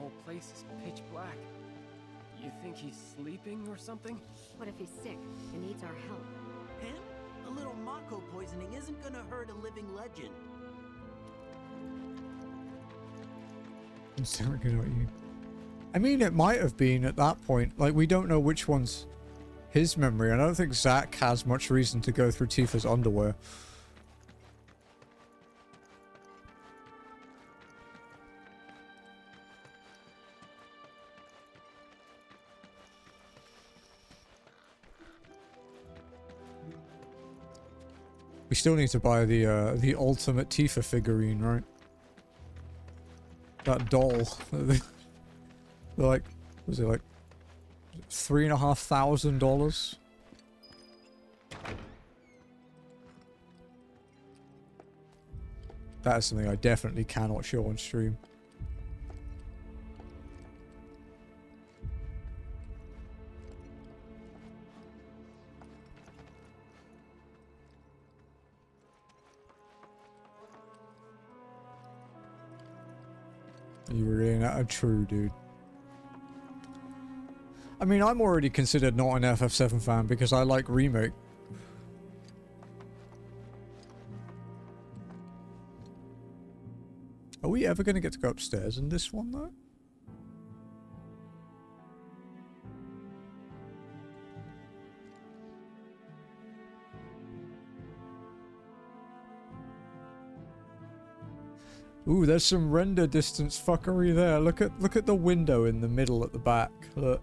[SPEAKER 20] whole place is pitch black. You think he's sleeping or something?
[SPEAKER 19] What if he's sick and needs our help?
[SPEAKER 14] Him? A little Mako poisoning isn't gonna hurt a living legend.
[SPEAKER 1] I'm still looking at you. I mean, it might have been at that point. Like, we don't know which one's his memory. I don't think Zach has much reason to go through Tifa's underwear. We still need to buy the ultimate Tifa figurine, right? That doll. They're like, was it like $3,500? That is something I definitely cannot show on stream. You were really not a true dude. I mean, I'm already considered not an FF7 fan because I like Remake. Are we ever going to get to go upstairs in this one, though? Ooh, there's some render distance fuckery there. Look at the window in the middle at the back. Look.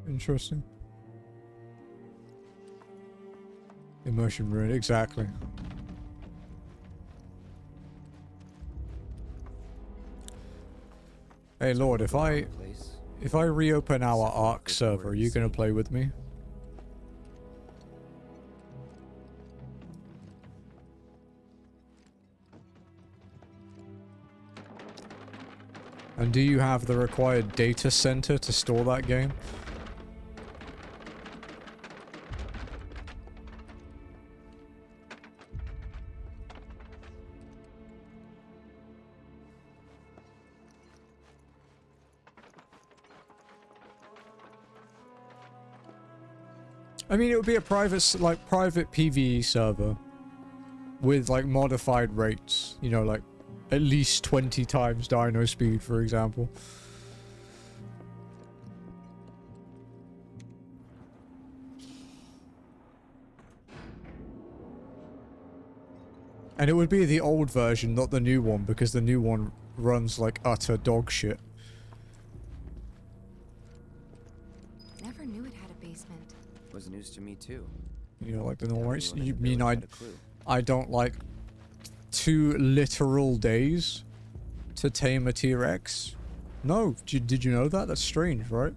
[SPEAKER 1] Interesting. Immersion ruin, exactly. Hey Lord, if I reopen our Ark server, are you gonna play with me? And do you have the required data center to store that game? I mean, it would be a private PvE server with like modified rates, you know, like at least 20 times dino speed, for example. And it would be the old version, not the new one, because the new one runs like utter dog shit.
[SPEAKER 7] Never knew it had a basement.
[SPEAKER 4] Was news to me too.
[SPEAKER 1] You know, like the normal rates? You mean I don't like 2 literal days to tame a T-Rex? No, did you know that? That's strange, right?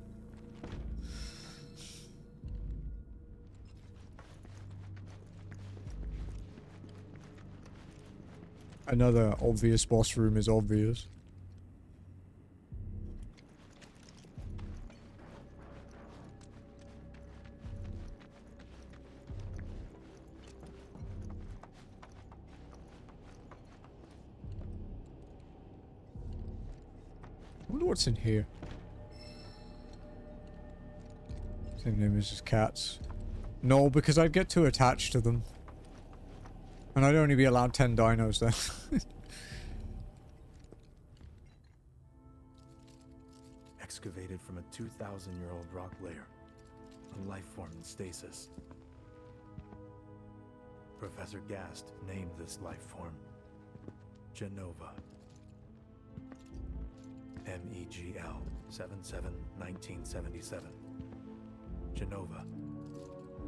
[SPEAKER 1] Another obvious boss room is obvious. I wonder what's in here. Same name as his cats. No, because I'd get too attached to them. And I'd only be allowed 10 dinos then.
[SPEAKER 2] Excavated from a 2,000-year-old rock layer. A life form in stasis. Professor Gast named this life form Genova. MEGL 77-1977. Genova.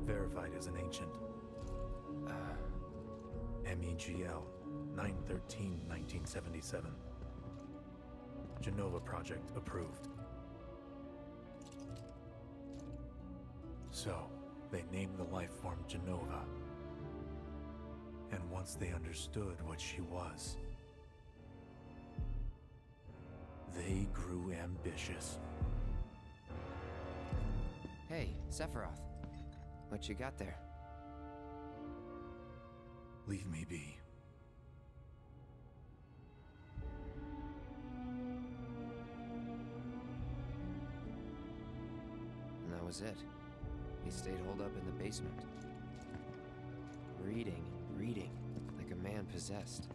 [SPEAKER 2] Verified as an ancient. MEGL 9/13/1977. Genova project approved. So, they named the life form Genova. And once they understood what she was, they grew ambitious.
[SPEAKER 4] Hey, Sephiroth. What you got there?
[SPEAKER 2] Leave me be.
[SPEAKER 4] And that was it. He stayed holed up in the basement. Reading, like a man possessed.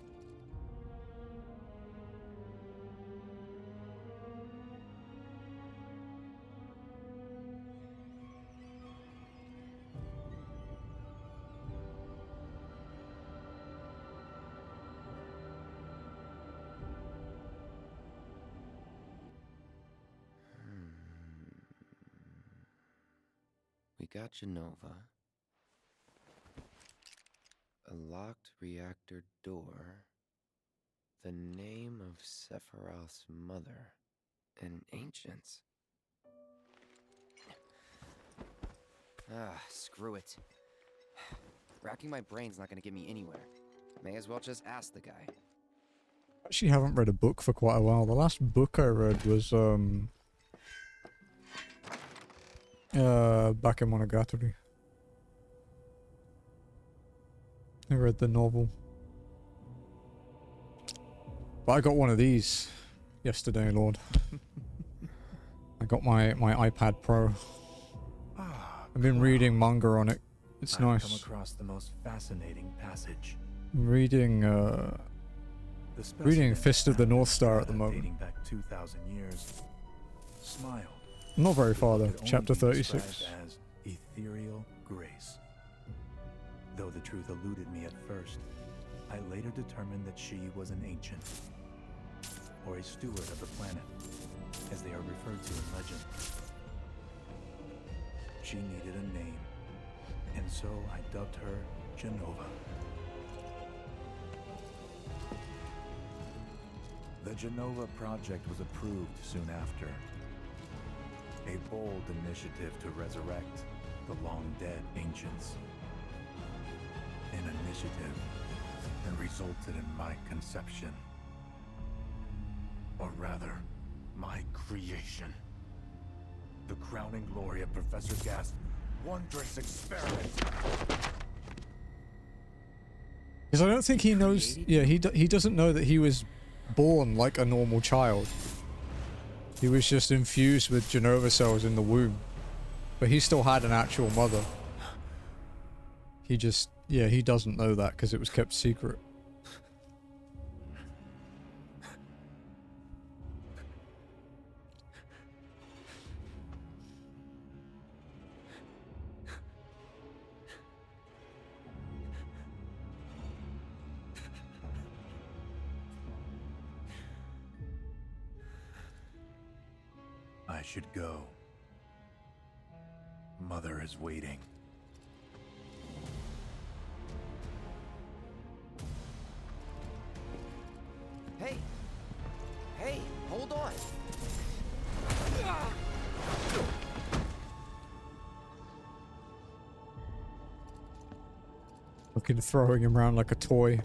[SPEAKER 4] We got Genova. A locked reactor door. The name of Sephiroth's mother. And ancients. Ah, screw it. Racking my brain's not gonna get me anywhere. May as well just ask the guy.
[SPEAKER 1] Actually haven't read a book for quite a while. The last book I read was back in Monogatari. I read the novel. But I got one of these yesterday, Lord. I got my iPad Pro. I've been reading manga on it. It's
[SPEAKER 2] I've
[SPEAKER 1] nice.
[SPEAKER 2] come across the most fascinating passage.
[SPEAKER 1] I'm reading Fist of the North Star at the moment.
[SPEAKER 2] Dating back 2,000 years. Smiled.
[SPEAKER 1] Not very far though.
[SPEAKER 2] Could only
[SPEAKER 1] Chapter
[SPEAKER 2] be
[SPEAKER 1] 36.
[SPEAKER 2] described as ethereal grace. Though the truth eluded me at first, I later determined that she was an ancient, or a steward of the planet, as they are referred to in legend. She needed a name, and so I dubbed her Genova. The Genova project was approved soon after. A bold initiative to resurrect the long-dead ancients. An initiative that resulted in my conception. Or rather, my creation. The crowning glory of Professor Gast's wondrous experiment.
[SPEAKER 1] Because I don't think he knows. Yeah, he doesn't know that he was born like a normal child. He was just infused with Genova cells in the womb, but he still had an actual mother. He just, yeah, he doesn't know that because it was kept secret.
[SPEAKER 2] I should go. Mother is waiting.
[SPEAKER 4] Hey! Hey, hold on!
[SPEAKER 1] Fucking throwing him around like a toy.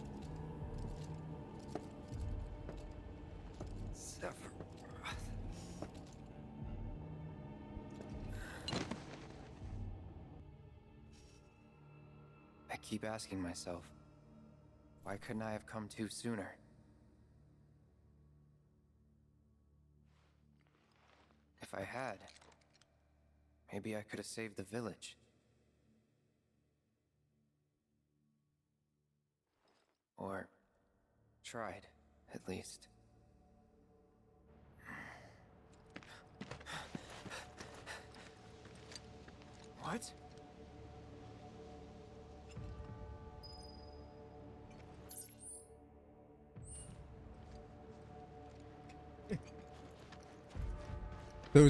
[SPEAKER 4] I keep asking myself, why couldn't I have come to sooner? If I had, maybe I could have saved the village. Or tried, at least. What?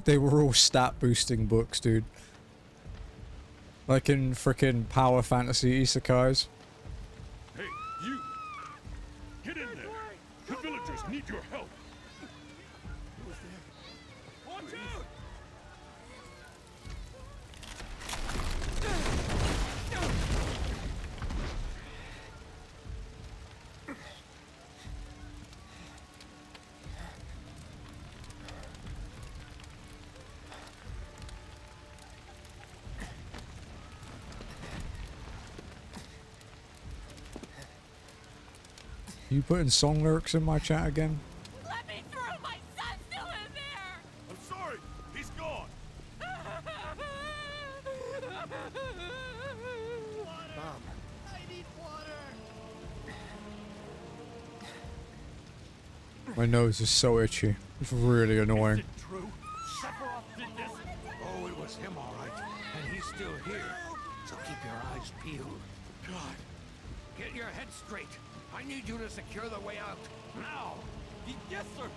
[SPEAKER 1] They were all stat boosting books, dude. Like in frickin' power fantasy isekais.
[SPEAKER 3] Hey, you! Get in there! The villagers need your help! Watch out!
[SPEAKER 1] You putting song lyrics in my chat again?
[SPEAKER 6] Let me through! My son's still in there!
[SPEAKER 17] I'm sorry. He's gone.
[SPEAKER 8] Mom.
[SPEAKER 6] I need water!
[SPEAKER 1] My nose is so itchy. It's really annoying.
[SPEAKER 8] True. Sephiroth did this. Oh, it was him, all right. And he's still here. So keep your eyes peeled. God. Get your head straight. I need you to secure the way out. Now. Yes, sir.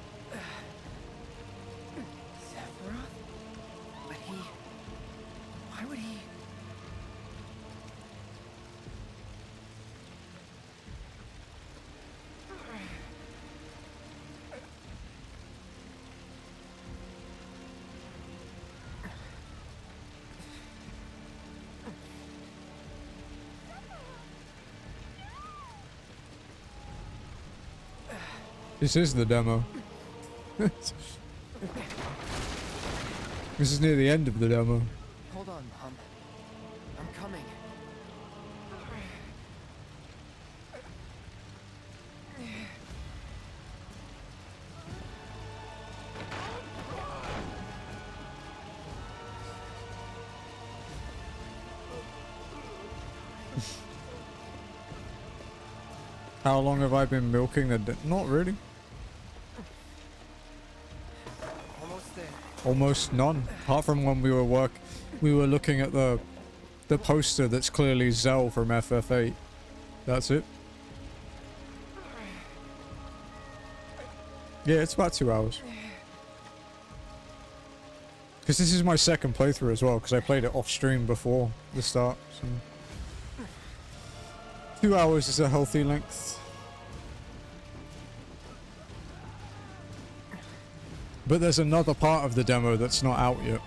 [SPEAKER 4] Sephiroth? But he... Why would he...
[SPEAKER 1] This is the demo. This is near the end of the demo.
[SPEAKER 4] Hold on, Mom. I'm coming.
[SPEAKER 1] How long have I been milking the not really.
[SPEAKER 4] Almost there.
[SPEAKER 1] Almost none. Apart from when we were looking at the poster that's clearly Zell from FF8. That's it. Yeah, it's about 2 hours. Because this is my second playthrough as well, because I played it off stream before the start. So. 2 hours is a healthy length. But there's another part of the demo that's not out yet.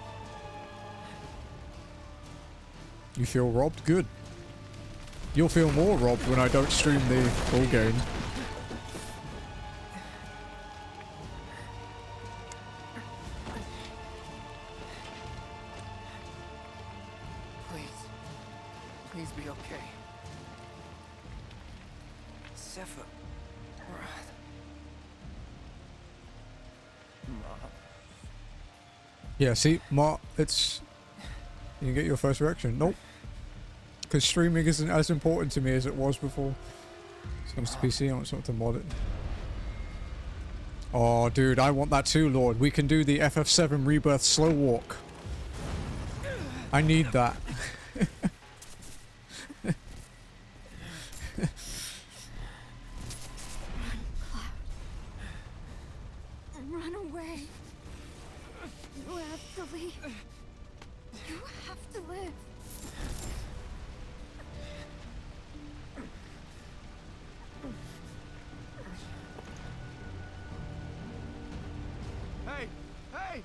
[SPEAKER 1] You feel robbed? Good. You'll feel more robbed when I don't stream the full game.
[SPEAKER 4] Please. Please be okay. Sephiroth. Mom.
[SPEAKER 1] Yeah, see, it's... You get your first reaction. Nope. Because streaming isn't as important to me as it was before. It comes to PC, I want something to mod it. Oh, dude, I want that too, Lord. We can do the FF7 Rebirth slow walk. I need that.
[SPEAKER 11] Run away. You have to leave. You have to live.
[SPEAKER 9] Hey! Hey!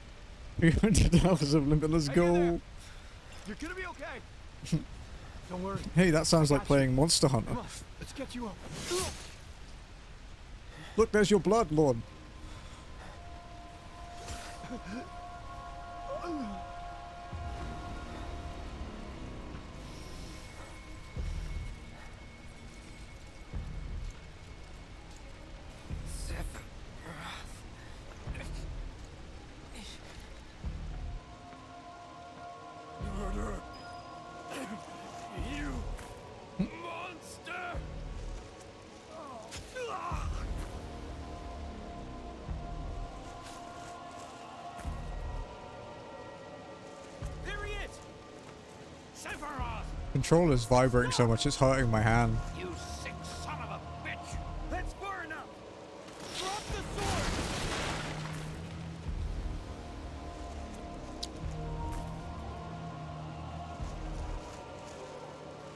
[SPEAKER 1] 300 hours of limit, let's go.
[SPEAKER 9] You're gonna be okay. Don't worry.
[SPEAKER 1] Hey, that sounds like playing Monster Hunter.
[SPEAKER 9] Come on, let's get you up.
[SPEAKER 1] Look, there's your blood, Lord.
[SPEAKER 17] Murderer! You monster!
[SPEAKER 8] There he is! Sephiroth!
[SPEAKER 1] Controller's vibrating so much, it's hurting my hand.
[SPEAKER 8] You sick son of a bitch! That's far enough! Drop the sword!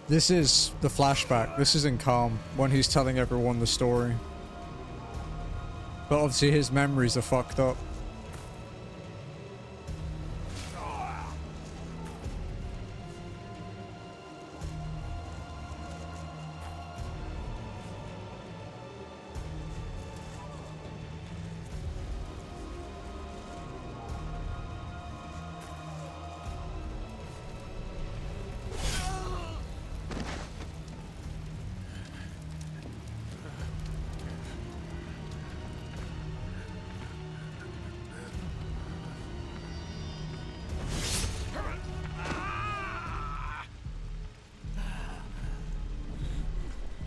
[SPEAKER 1] This is the flashback. This is in Calm, when he's telling everyone the story. But obviously his memories are fucked up.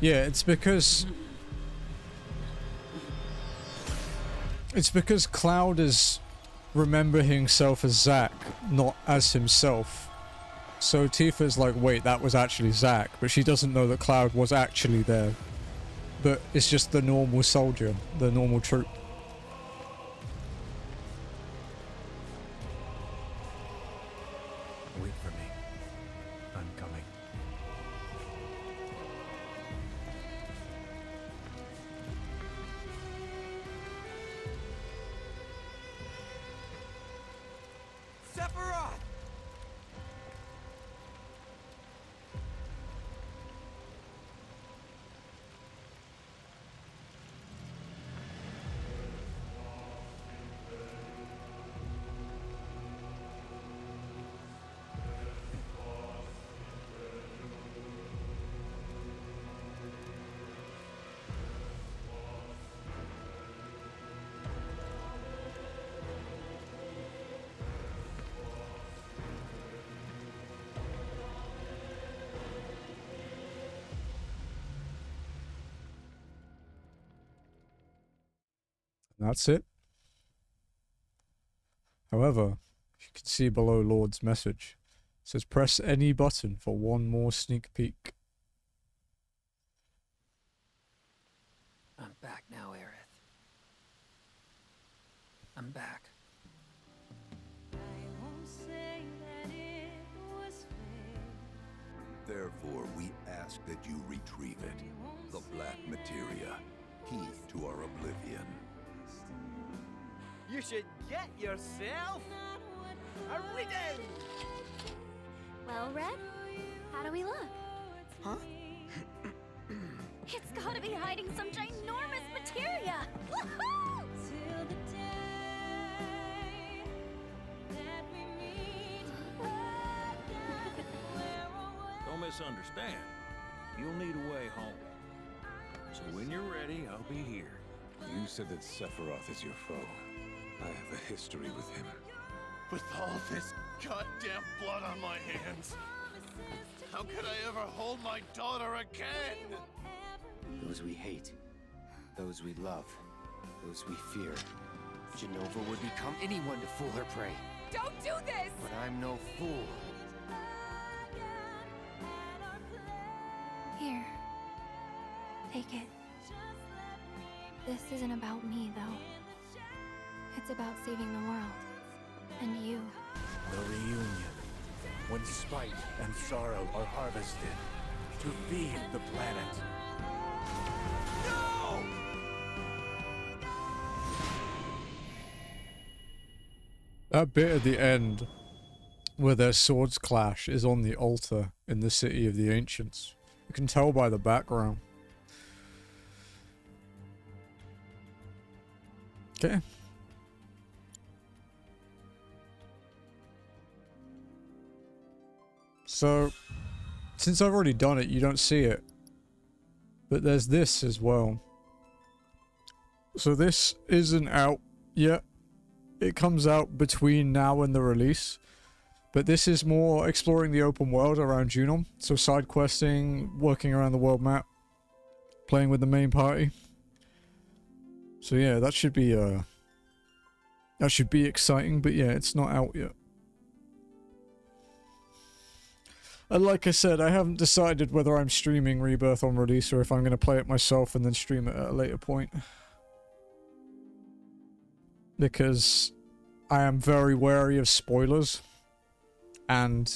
[SPEAKER 1] Yeah, it's because Cloud is remembering himself as Zack, not as himself. So Tifa's like, wait, that was actually Zack, but she doesn't know that Cloud was actually there. But it's just the normal soldier, the normal troop.
[SPEAKER 2] Wait for me. I'm coming.
[SPEAKER 6] Sephiroth!
[SPEAKER 1] That's it. However, you can see below Lord's message. It says press any button for one more sneak peek.
[SPEAKER 4] I'm back now, Aerith. I'm back.
[SPEAKER 17] Therefore, we ask that you retrieve it. The black materia, key to our oblivion.
[SPEAKER 6] You should get yourself a reading!
[SPEAKER 10] Well, Red, how do we look?
[SPEAKER 6] Huh?
[SPEAKER 10] It's gotta be hiding some ginormous materia! Woohoo!
[SPEAKER 12] Don't misunderstand. You'll need a way home. So when you're ready, I'll be here.
[SPEAKER 17] You said that Sephiroth is your foe. I have a history with him.
[SPEAKER 22] With all this goddamn blood on my hands, how could I ever hold my daughter again?
[SPEAKER 4] Those we hate, those we love, those we fear. Jenova would become anyone to fool her prey.
[SPEAKER 11] Don't do this!
[SPEAKER 4] But I'm no fool.
[SPEAKER 10] Here. Take it. This isn't about me, though. It's about saving the world. And you.
[SPEAKER 2] The reunion. When spite and sorrow are harvested to feed the planet.
[SPEAKER 22] No!
[SPEAKER 1] That bit at the end where their swords clash is on the altar in the City of the Ancients. You can tell by the background. Okay. So, since I've already done it, you don't see it. But there's this as well. So this isn't out yet. It comes out between now and the release. But this is more exploring the open world around Junum. So side questing, working around the world map, playing with the main party. So yeah, that should be exciting, but yeah, it's not out yet. And like I said, I haven't decided whether I'm streaming Rebirth on release or if I'm going to play it myself and then stream it at a later point. Because I am very wary of spoilers. And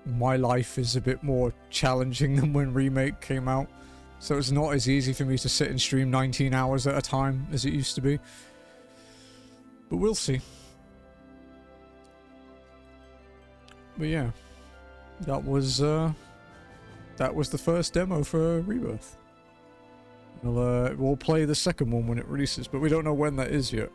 [SPEAKER 1] my life is a bit more challenging than when Remake came out. So it's not as easy for me to sit and stream 19 hours at a time as it used to be. But we'll see. But yeah, that was the first demo for Rebirth. We'll play the second one when it releases, but we don't know when that is yet.